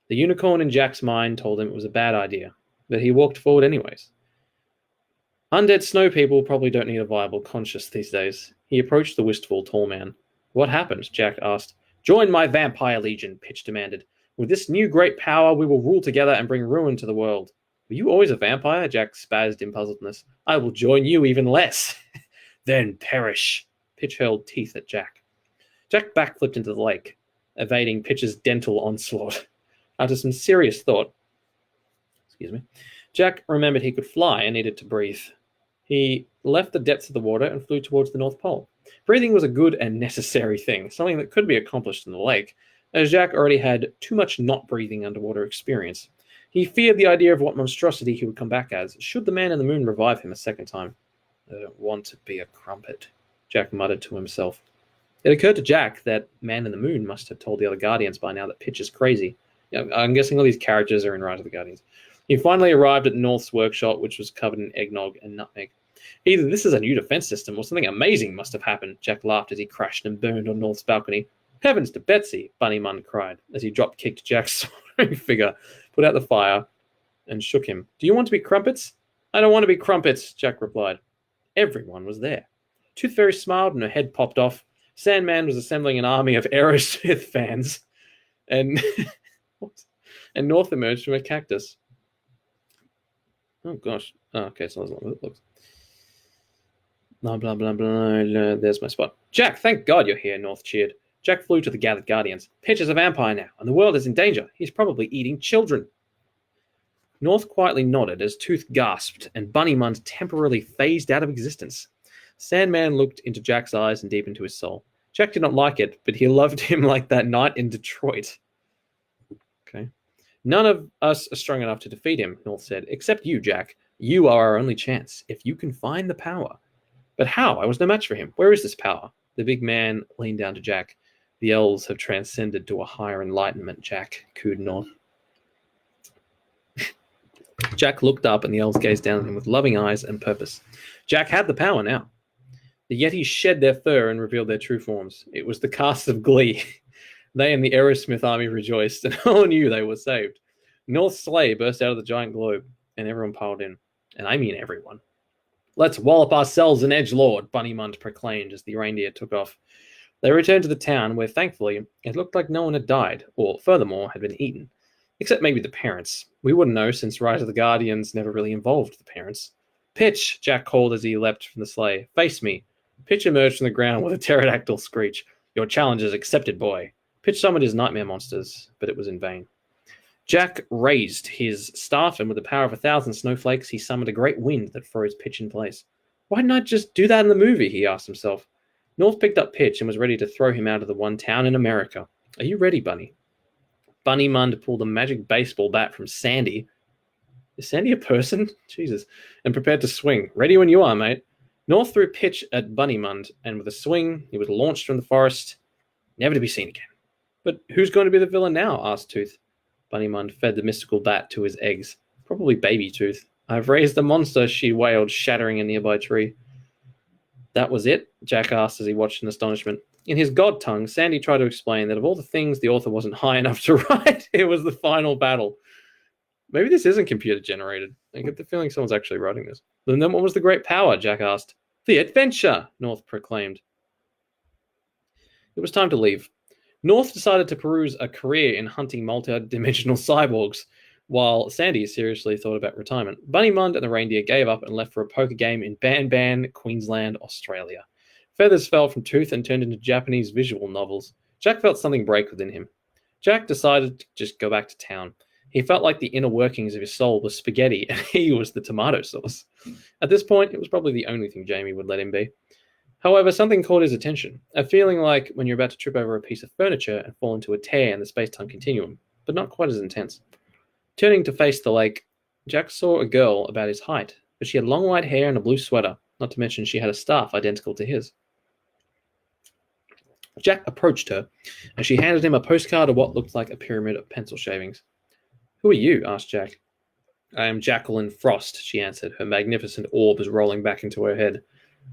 The unicorn in Jack's mind told him it was a bad idea, but he walked forward anyways. Undead snow people probably don't need a viable conscience these days. He approached the wistful tall man. What happened? Jack asked. Join my vampire legion, Pitch demanded. With this new great power, we will rule together and bring ruin to the world. Were you always a vampire? Jack spazzed in puzzledness. I will join you even less. Then perish. Pitch hurled teeth at Jack. Jack backflipped into the lake. evading Pitch's dental onslaught. After some serious thought, Jack remembered he could fly and needed to breathe. He left the depths of the water and flew towards the North Pole. Breathing was a good and necessary thing, something that could be accomplished in the lake, as Jack already had too much not breathing underwater experience. He feared the idea of what monstrosity he would come back as, should the man in the moon revive him a second time. I don't want to be a crumpet, Jack muttered to himself. It occurred to Jack that Man in the Moon must have told the other Guardians by now that Pitch is crazy. I'm guessing all these characters are in Rise of the Guardians. He finally arrived at North's workshop, which was covered in eggnog and nutmeg. Either this is a new defense system or something amazing must have happened, Jack laughed as he crashed and burned on North's balcony. Heavens to Betsy, Bunny Munn cried, as he drop-kicked Jack's soaring figure, put out the fire, and shook him. Do you want to be crumpets? I don't want to be crumpets, Jack replied. Everyone was there. Tooth Fairy smiled and her head popped off. Sandman was assembling an army of Aerosmith fans. And North emerged from a cactus. Oh, gosh. Oh, okay, so that's what it looks. Blah, blah, blah, blah. There's my spot. Jack, thank God you're here, North cheered. Jack flew to the gathered Guardians. Pitch is a vampire now, and the world is in danger. He's probably eating children. North quietly nodded as Tooth gasped, and Bunny Mund temporarily phased out of existence. Sandman looked into Jack's eyes and deep into his soul. Jack did not like it, but he loved him like that night in Detroit. Okay. None of us are strong enough to defeat him, North said, except you, Jack. You are our only chance, if you can find the power. But how? I was no match for him. Where is this power? The big man leaned down to Jack. The elves have transcended to a higher enlightenment, Jack, cooed North. Jack looked up and the elves gazed down at him with loving eyes and purpose. Jack had the power now. The Yetis shed their fur and revealed their true forms. It was the cast of Glee. They and the Aerosmith army rejoiced, and all knew they were saved. North's sleigh burst out of the giant globe, and everyone piled in. And I mean everyone. Let's wallop ourselves an edgelord, Bunny Mund proclaimed as the reindeer took off. They returned to the town where, thankfully, it looked like no one had died, or, furthermore, had been eaten. Except maybe the parents. We wouldn't know, since Rise of the Guardians never really involved the parents. Pitch, Jack called as he leapt from the sleigh. Face me. Pitch emerged from the ground with a pterodactyl screech. Your challenge is accepted, boy. Pitch summoned his nightmare monsters, but it was in vain. Jack raised his staff, and with the power of 1,000 snowflakes, he summoned a great wind that froze Pitch in place. Why didn't I just do that in the movie, he asked himself. North picked up Pitch and was ready to throw him out of the one town in America. Are you ready, Bunny? Bunny Mund pulled a magic baseball bat from Sandy. Is Sandy a person? Jesus. And prepared to swing. Ready when you are, mate. North threw Pitch at Bunny Mund, and with a swing, he was launched from the forest, never to be seen again. But who's going to be the villain now? Asked Tooth. Bunny Mund fed the mystical bat to his eggs. Probably baby Tooth. I've raised the monster, she wailed, shattering a nearby tree. That was it? Jack asked as he watched in astonishment. In his god tongue, Sandy tried to explain that of all the things the author wasn't high enough to write, it was the final battle. Maybe this isn't computer generated. I get the feeling someone's actually writing this. Then what was the great power? Jack asked. The adventure, North proclaimed. It was time to leave. North decided to peruse a career in hunting multi-dimensional cyborgs, while Sandy seriously thought about retirement. Bunny Mund and the reindeer gave up and left for a poker game in Ban, Queensland, Australia. Feathers fell from Tooth and turned into Japanese visual novels. Jack felt something break within him. Jack decided to just go back to town. He felt like the inner workings of his soul was spaghetti, and he was the tomato sauce. At this point, it was probably the only thing Jamie would let him be. However, something caught his attention. A feeling like when you're about to trip over a piece of furniture and fall into a tear in the space-time continuum, but not quite as intense. Turning to face the lake, Jack saw a girl about his height, but she had long white hair and a blue sweater, not to mention she had a staff identical to his. Jack approached her, and she handed him a postcard of what looked like a pyramid of pencil shavings. Who are you? Asked Jack. I am Jacqueline Frost, she answered, her magnificent orbs rolling back into her head.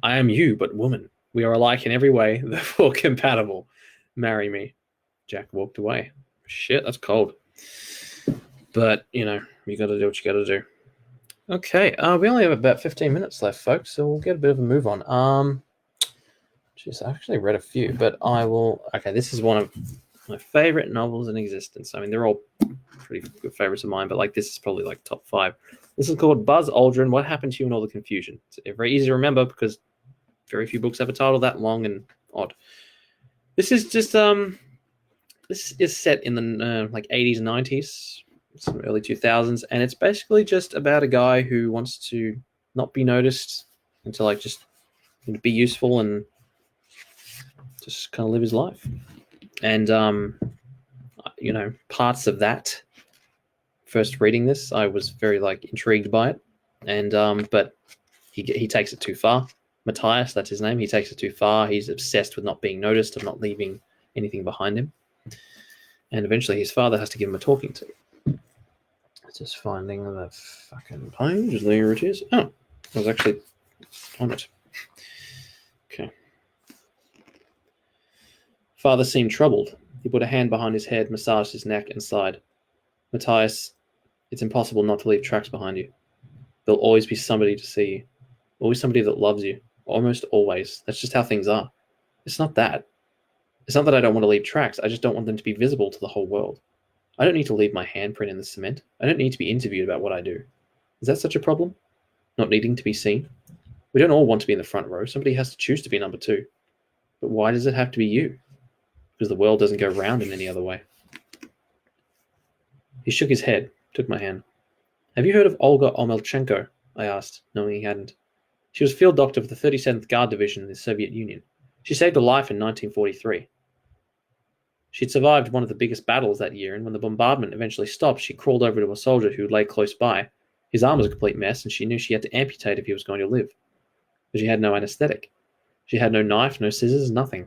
I am you, but woman. We are alike in every way, therefore compatible. Marry me. Jack walked away. Shit, that's cold. But, you gotta do what you gotta do. Okay, we only have about 15 minutes left, folks, so we'll get a bit of a move on. I actually read a few, but I will... Okay, this is one of my favorite novels in existence. I mean, they're all pretty good favorites of mine, but this is probably top 5. This is called Buzz Aldrin, What Happened to You and All the Confusion. It's very easy to remember because very few books have a title that long and odd. This is just This is set in the like 80s and 90s, some early 2000s, and it's basically just about a guy who wants to not be noticed and to like just be useful and just kind of live his life. And parts of that, first reading this, I was very like intrigued by it, and but he takes it too far. Matthias, that's his name. He takes it too far. He's obsessed with not being noticed, of not leaving anything behind him. And eventually his father has to give him a talking to. Just finding the fucking page. There it is. Oh, I was actually on it. Okay. Father seemed troubled. He put a hand behind his head, massaged his neck, and sighed. Matthias, it's impossible not to leave tracks behind you. There'll always be somebody to see you. Always somebody that loves you. Almost always. That's just how things are. It's not that. It's not that I don't want to leave tracks. I just don't want them to be visible to the whole world. I don't need to leave my handprint in the cement. I don't need to be interviewed about what I do. Is that such a problem? Not needing to be seen? We don't all want to be in the front row. Somebody has to choose to be number 2. But why does it have to be you? Because the world doesn't go round in any other way. He shook his head, took my hand. Have you heard of Olga Omelchenko? I asked, knowing he hadn't. She was field doctor for the 37th Guard Division in the Soviet Union. She saved a life in 1943. She'd survived one of the biggest battles that year, and when the bombardment eventually stopped, she crawled over to a soldier who lay close by. His arm was a complete mess, and she knew she had to amputate if he was going to live. But she had no anesthetic. She had no knife, no scissors, nothing.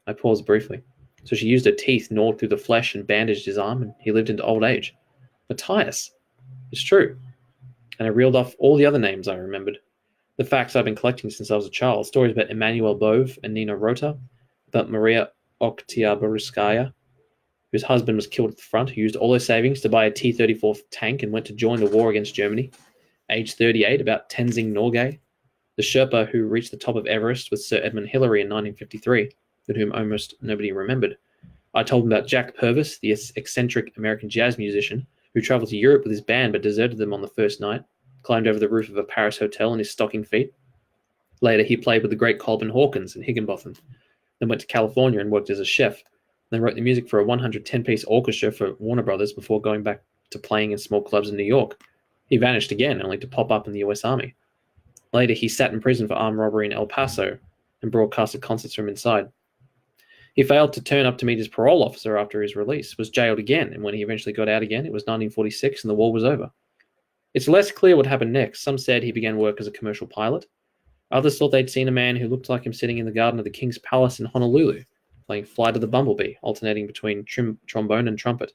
I paused briefly. So she used her teeth, gnawed through the flesh, and bandaged his arm, and he lived into old age. Matthias. It's true. And I reeled off all the other names I remembered. The facts I've been collecting since I was a child. Stories about Emmanuel Bove and Nina Rota, about Maria Oktyabrskaya, whose husband was killed at the front, who used all her savings to buy a T-34 tank and went to join the war against Germany. Age 38, about Tenzing Norgay, the Sherpa who reached the top of Everest with Sir Edmund Hillary in 1953, but whom almost nobody remembered. I told him about Jack Purvis, the eccentric American jazz musician, who traveled to Europe with his band but deserted them on the first night, climbed over the roof of a Paris hotel in his stocking feet. Later, he played with the great Coleman Hawkins in Higginbotham, then went to California and worked as a chef, then wrote the music for a 110-piece orchestra for Warner Brothers before going back to playing in small clubs in New York. He vanished again, only to pop up in the US Army. Later, he sat in prison for armed robbery in El Paso and broadcasted concerts from inside. He failed to turn up to meet his parole officer after his release, was jailed again, and when he eventually got out again, it was 1946 and the war was over. It's less clear what happened next. Some said he began work as a commercial pilot. Others thought they'd seen a man who looked like him sitting in the garden of the King's Palace in Honolulu, playing Flight of the Bumblebee, alternating between trombone and trumpet.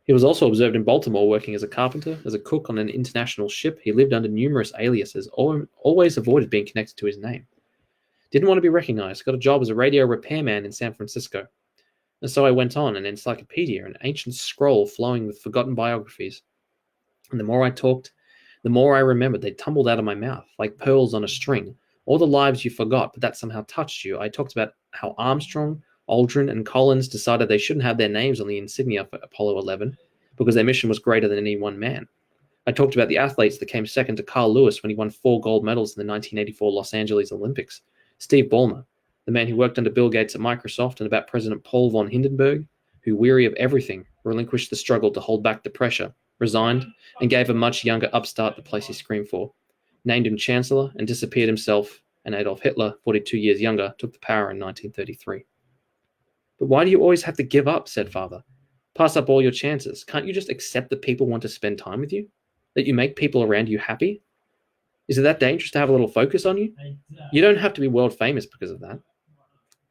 He was also observed in Baltimore working as a carpenter, as a cook on an international ship. He lived under numerous aliases, always avoided being connected to his name. Didn't want to be recognized, got a job as a radio repairman in San Francisco. And so I went on, an encyclopedia, an ancient scroll flowing with forgotten biographies. And the more I talked, the more I remembered. They tumbled out of my mouth, like pearls on a string. All the lives you forgot, but that somehow touched you. I talked about how Armstrong, Aldrin, and Collins decided they shouldn't have their names on the insignia for Apollo 11 because their mission was greater than any one man. I talked about the athletes that came second to Carl Lewis when he won 4 gold medals in the 1984 Los Angeles Olympics. Steve Ballmer, the man who worked under Bill Gates at Microsoft, and about President Paul von Hindenburg, who, weary of everything, relinquished the struggle to hold back the pressure, resigned, and gave a much younger upstart the place he screamed for, named him Chancellor, and disappeared himself, and Adolf Hitler, 42 years younger, took the power in 1933. But why do you always have to give up, said Father. Pass up all your chances. Can't you just accept that people want to spend time with you? That you make people around you happy? Is it that dangerous to have a little focus on you? You don't have to be world famous because of that.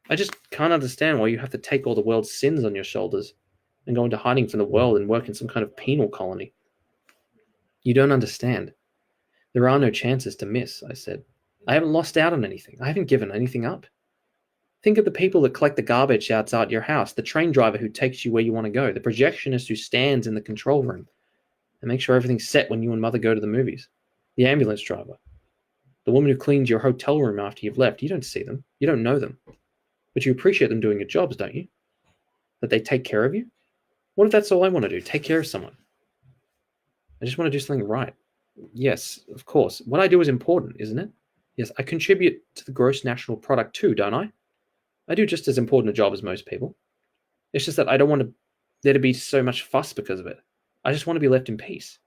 I just can't understand why you have to take all the world's sins on your shoulders and go into hiding from the world and work in some kind of penal colony. You don't understand. There are no chances to miss, I said. I haven't lost out on anything. I haven't given anything up. Think of the people that collect the garbage outside your house, the train driver who takes you where you want to go, the projectionist who stands in the control room and makes sure everything's set when you and Mother go to the movies, the ambulance driver, the woman who cleans your hotel room after you've left. You don't see them. You don't know them. But you appreciate them doing your jobs, don't you? That they take care of you? What if that's all I want to do? Take care of someone. I just want to do something right. Yes, of course. What I do is important, isn't it? Yes, I contribute to the gross national product too, don't I? I do just as important a job as most people. It's just that I don't want there to be so much fuss because of it. I just want to be left in peace.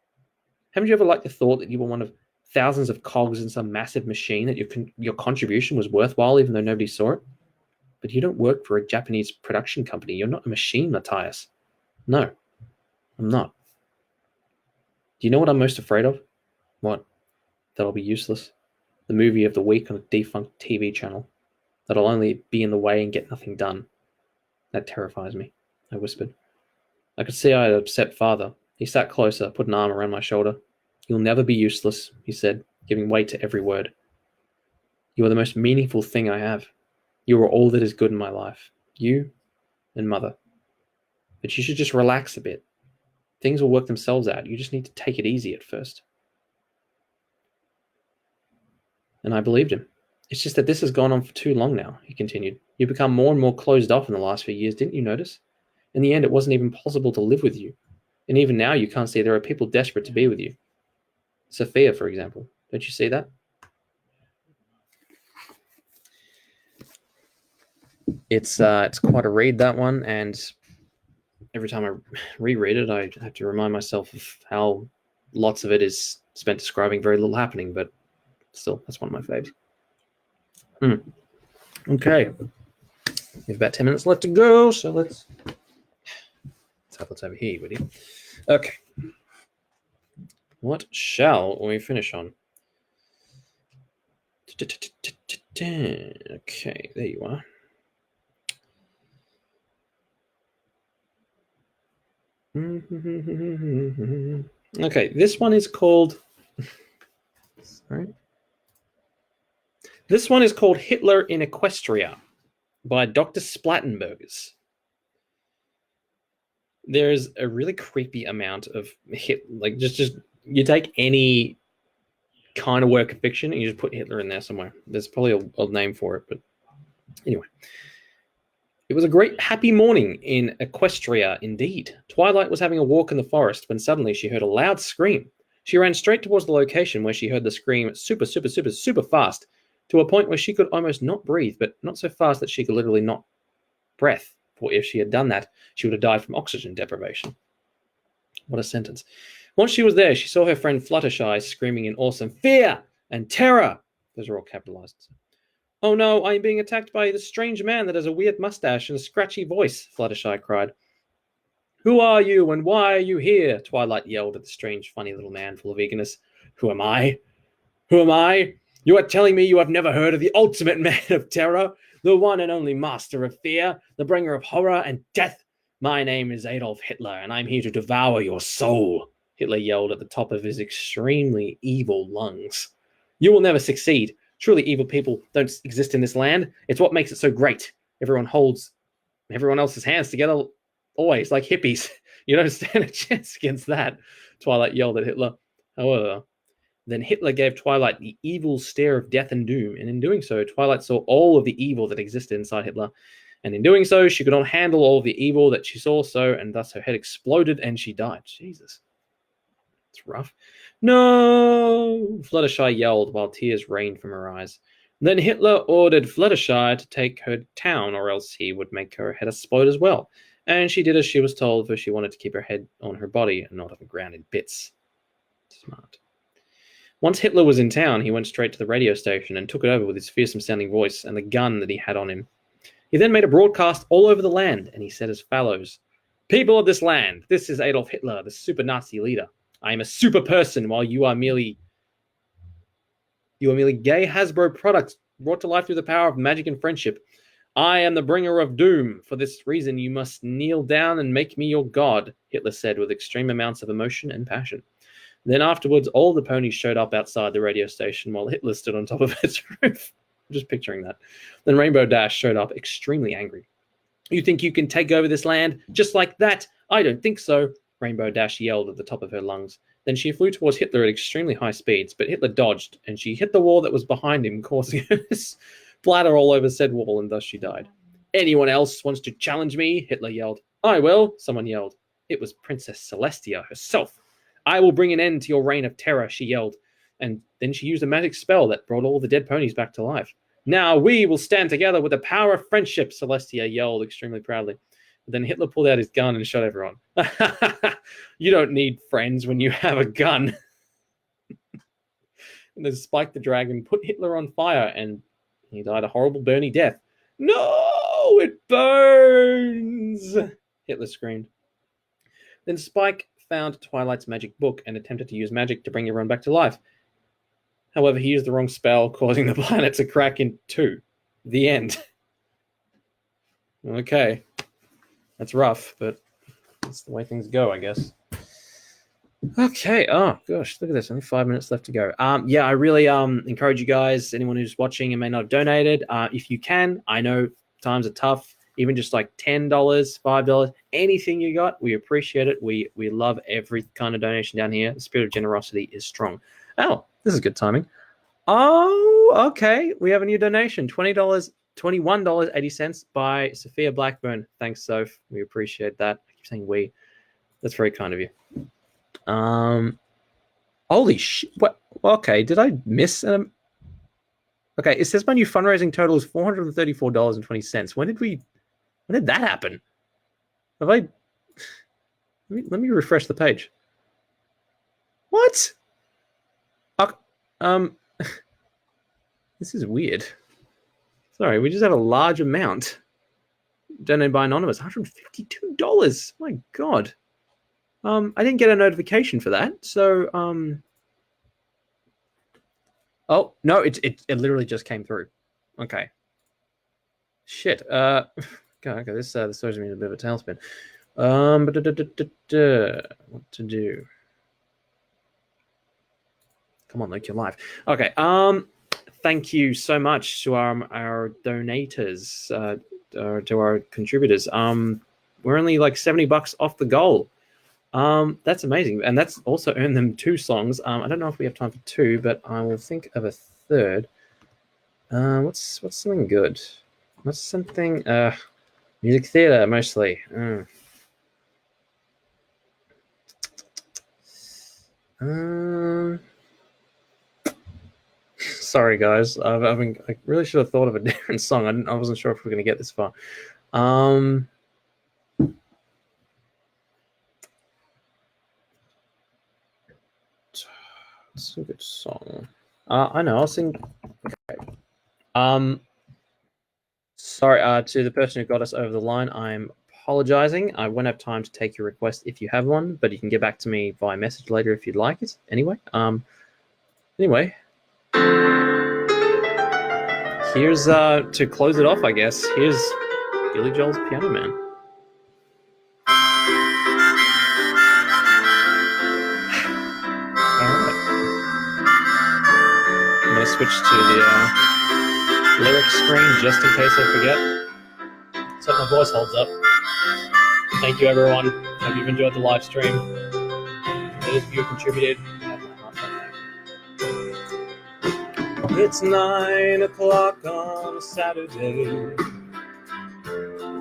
Haven't you ever liked the thought that you were one of thousands of cogs in some massive machine, that your contribution was worthwhile even though nobody saw it? But you don't work for a Japanese production company. You're not a machine, Matthias. No, I'm not. Do you know what I'm most afraid of? What? That I'll be useless. The movie of the week on a defunct TV channel. That I'll only be in the way and get nothing done. That terrifies me, I whispered. I could see I had upset father. He sat closer, put an arm around my shoulder. You'll never be useless, he said, giving weight to every word. You are the most meaningful thing I have. You are all that is good in my life. You and Mother. But you should just relax a bit. Things will work themselves out. You just need to take it easy at first. And I believed him. It's just that this has gone on for too long now, he continued. You've become more and more closed off in the last few years, didn't you notice? In the end, it wasn't even possible to live with you. And even now, you can't see there are people desperate to be with you. Sophia, for example. Don't you see that? It's quite a read, that one, and every time I reread it, I have to remind myself of how lots of it is spent describing very little happening, but still, that's one of my faves. Okay. We have about 10 minutes left to go, so let's have what's over here, would you? Okay. What shall we finish on? Okay, there you are. Okay, this one is called... Sorry. This one is called Hitler in Equestria by Dr. Splattenbergers. There's a really creepy amount of just you take any kind of work of fiction and you just put Hitler in there somewhere. There's probably a name for it, but anyway. It was a great happy morning in Equestria indeed. Twilight was having a walk in the forest when suddenly she heard a loud scream. She ran straight towards the location where she heard the scream super, super, super, super fast, to a point where she could almost not breathe, but not so fast that she could literally not breath. For if she had done that, she would have died from oxygen deprivation. What a sentence. Once she was there, she saw her friend Fluttershy screaming in awesome fear and terror. Those are all capitalized. Oh no, I am being attacked by this strange man that has a weird mustache and a scratchy voice, Fluttershy cried. Who are you and why are you here? Twilight yelled at the strange, funny little man full of eagerness. Who am I? Who am I? You are telling me you have never heard of the ultimate man of terror, the one and only master of fear, the bringer of horror and death? My name is Adolf Hitler, and I'm here to devour your soul, Hitler yelled at the top of his extremely evil lungs. You will never succeed. Truly evil people don't exist in this land. It's what makes it so great. Everyone holds everyone else's hands together, always, like hippies. You don't stand a chance against that, Twilight yelled at Hitler. However, then Hitler gave Twilight the evil stare of death and doom, and in doing so, Twilight saw all of the evil that existed inside Hitler. And in doing so, she could not handle all of the evil that she saw, and thus her head exploded and she died. Jesus. It's rough. No! Fluttershy yelled while tears rained from her eyes. Then Hitler ordered Fluttershy to take her to town, or else he would make her head explode as well. And she did as she was told, for she wanted to keep her head on her body and not on the ground in bits. Smart. Once Hitler was in town, he went straight to the radio station and took it over with his fearsome-sounding voice and the gun that he had on him. He then made a broadcast all over the land, and he said as follows. People of this land, this is Adolf Hitler, the super Nazi leader. I am a super person, while you are merely gay Hasbro products brought to life through the power of magic and friendship. I am the bringer of doom. For this reason, you must kneel down and make me your god, Hitler said with extreme amounts of emotion and passion. Then afterwards, all the ponies showed up outside the radio station while Hitler stood on top of its roof. I'm just picturing that. Then Rainbow Dash showed up extremely angry. You think you can take over this land just like that? I don't think so. Rainbow Dash yelled at the top of her lungs. Then she flew towards Hitler at extremely high speeds, but Hitler dodged, and she hit the wall that was behind him, causing her to splatter all over said wall, and thus she died. Anyone else wants to challenge me? Hitler yelled. I will, someone yelled. It was Princess Celestia herself. I will bring an end to your reign of terror, she yelled, and then she used a magic spell that brought all the dead ponies back to life. Now we will stand together with the power of friendship, Celestia yelled extremely proudly. Then Hitler pulled out his gun and shot everyone. You don't need friends when you have a gun. And then Spike the Dragon put Hitler on fire, and he died a horrible Bernie death. No, it burns! Hitler screamed. Then Spike found Twilight's magic book and attempted to use magic to bring everyone back to life. However, he used the wrong spell, causing the planet to crack in two. The end. Okay. That's rough, but that's the way things go, I guess. Okay. Oh, gosh. Look at this. Only 5 minutes left to go. Yeah, I really encourage you guys, anyone who's watching and may not have donated, if you can. I know times are tough. Even just like $10, $5, anything you got, we appreciate it. We love every kind of donation down here. The spirit of generosity is strong. Oh, this is good timing. Oh, okay. We have a new donation. $20, $21.80 by Sophia Blackburn. Thanks, Soph. We appreciate that. I keep saying we. That's very kind of you. Holy shit. What? Okay, did I miss an... Okay, it says my new fundraising total is $434.20. When did that happen? Have I... Let me refresh the page. What? This is weird. Sorry, we just have a large amount donated by Anonymous. $152. My God. I didn't get a notification for that. So, oh, no, it literally just came through. Okay. Shit. Okay, this throws me in a bit of a tailspin. What to do? Come on, Luke, you're live. Okay. Thank you so much to our donators, to our contributors. We're only like $70 off the goal. That's amazing, and that's also earned them 2 songs. I don't know if we have time for 2, but I will think of a third. What's something good? What's something? Music theater mostly. Sorry, guys. I really should have thought of a different song. I wasn't sure if we were going to get this far. It's a good song. I know. I'll sing. Okay. Sorry to the person who got us over the line. I'm apologizing. I won't have time to take your request if you have one, but you can get back to me via message later if you'd like it. Anyway. Here's to close it off, I guess. Here's Billy Joel's Piano Man. Alright. I'm going to switch to the lyric screen just in case I forget. So my voice holds up. Thank you, everyone. Hope you've enjoyed the live stream. Those of you who contributed, it's 9 o'clock on a Saturday.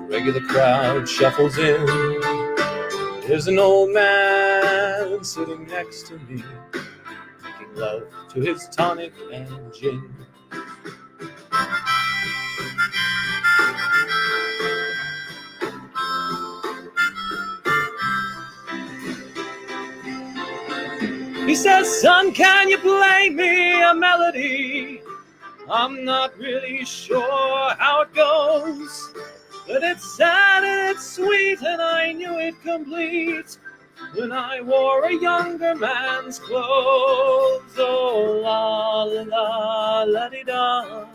Regular crowd shuffles in. There's an old man sitting next to me, making love to his tonic and gin. He says, son, can you play me a melody? I'm not really sure how it goes, but it's sad and it's sweet, and I knew it complete when I wore a younger man's clothes. Oh, la la la di da,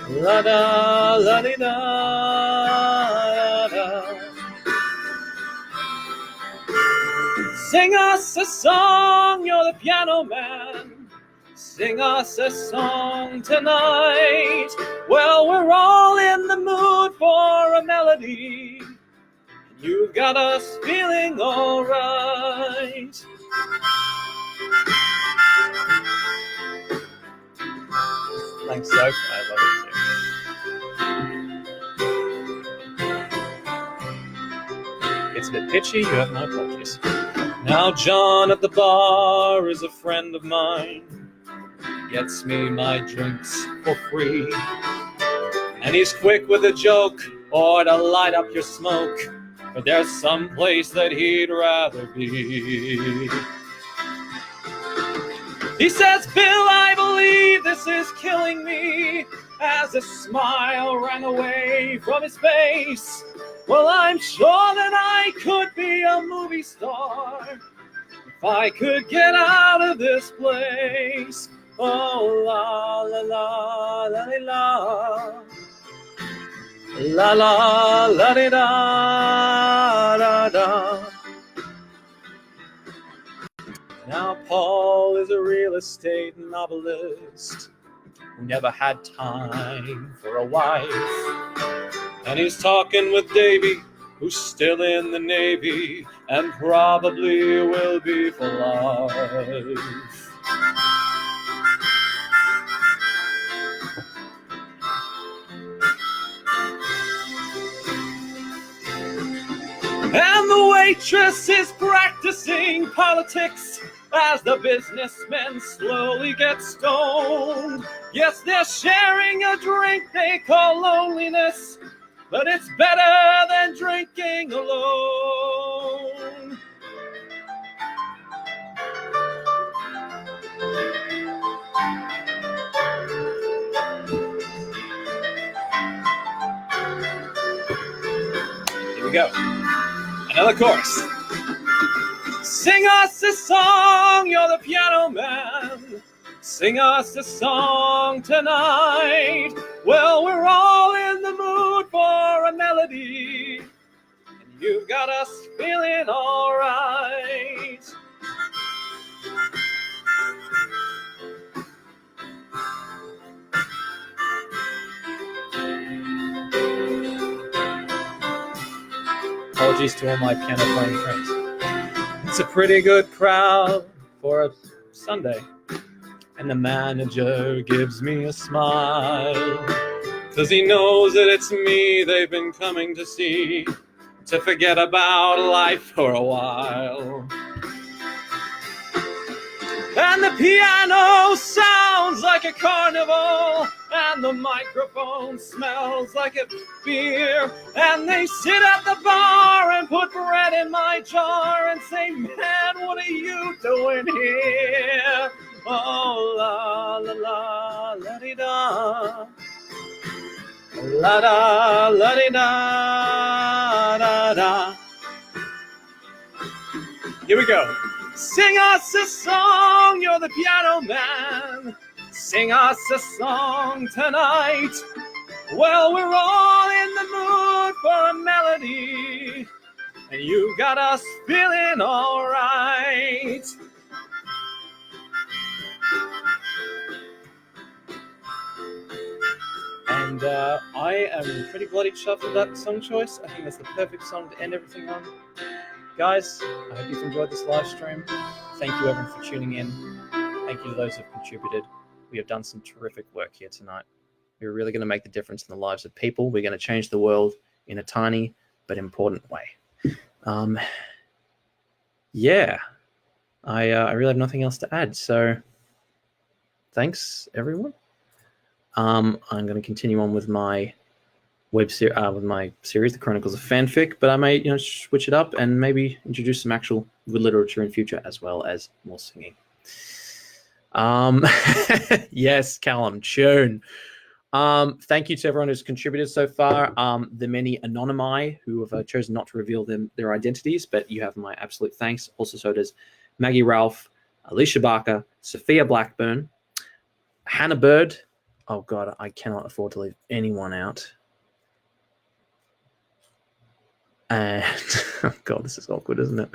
la da la di da da. Sing us a song, you're the piano man. Sing us a song tonight. Well, we're all in the mood for a melody. You've got us feeling all right. Thanks, Soph. I love it too. It's a bit pitchy, you have my apologies. Now John at the bar is a friend of mine. He gets me my drinks for free. And he's quick with a joke or to light up your smoke, but there's some place that he'd rather be. He says, Bill, I believe this is killing me, as a smile ran away from his face. Well, I'm sure that I could be a movie star if I could get out of this place. Oh, la, la, la, la, la, la, la, la, da, da, da. Now, Paul is a real estate novelist who never had time for a wife. And he's talking with Davy, who's still in the Navy and probably will be for life. And the waitress is practicing politics as the businessmen slowly get stoned. Yes, they're sharing a drink they call loneliness, but it's better than drinking alone. Here we go. Another chorus. Sing us a song, you're the piano man. Sing us a song tonight. Well, we're all in the mood for a melody, and you've got us feeling all right. Apologies to all my piano playing friends. It's a pretty good crowd for a Sunday. And the manager gives me a smile, 'cause he knows that it's me they've been coming to see, to forget about life for a while. And the piano sounds like a carnival, and the microphone smells like a beer. And they sit at the bar and put bread in my jar and say, man, what are you doing here? Oh, la, la, la, la-di-da. La-da, la-di-da, da-da. Here we go. Sing us a song, you're the piano man. Sing us a song tonight. Well, we're all in the mood for a melody, and you got us feeling all right. And I am pretty bloody chuffed with that song choice. I think that's the perfect song to end everything on. Guys, I hope you've enjoyed this live stream. Thank you everyone for tuning in. Thank you to those who have contributed. We have done some terrific work here tonight. We're really going to make the difference in the lives of people. We're going to change the world in a tiny but important way. Yeah, I really have nothing else to add. So thanks, everyone. I'm going to continue on with my series, The Chronicles of Fanfic, but I may, switch it up and maybe introduce some actual good literature in future, as well as more singing. Yes, Callum, tune. Thank you to everyone who's contributed so far. The many anonymi who have chosen not to reveal their identities, but you have my absolute thanks. Also, so does Maggie Ralph, Alicia Barker, Sophia Blackburn, Hannah Bird. Oh God, I cannot afford to leave anyone out. And oh God, this is awkward, isn't it?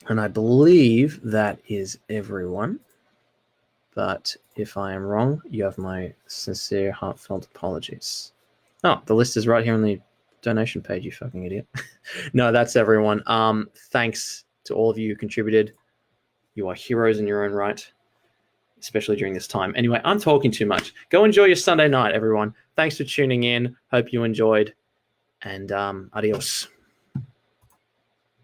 And I believe that is everyone. But if I am wrong, you have my sincere, heartfelt apologies. Oh, the list is right here on the donation page, you fucking idiot. No, that's everyone. Thanks to all of you who contributed. You are heroes in your own right, especially during this time. Anyway, I'm talking too much. Go enjoy your Sunday night, everyone. Thanks for tuning in. Hope you enjoyed. And adios.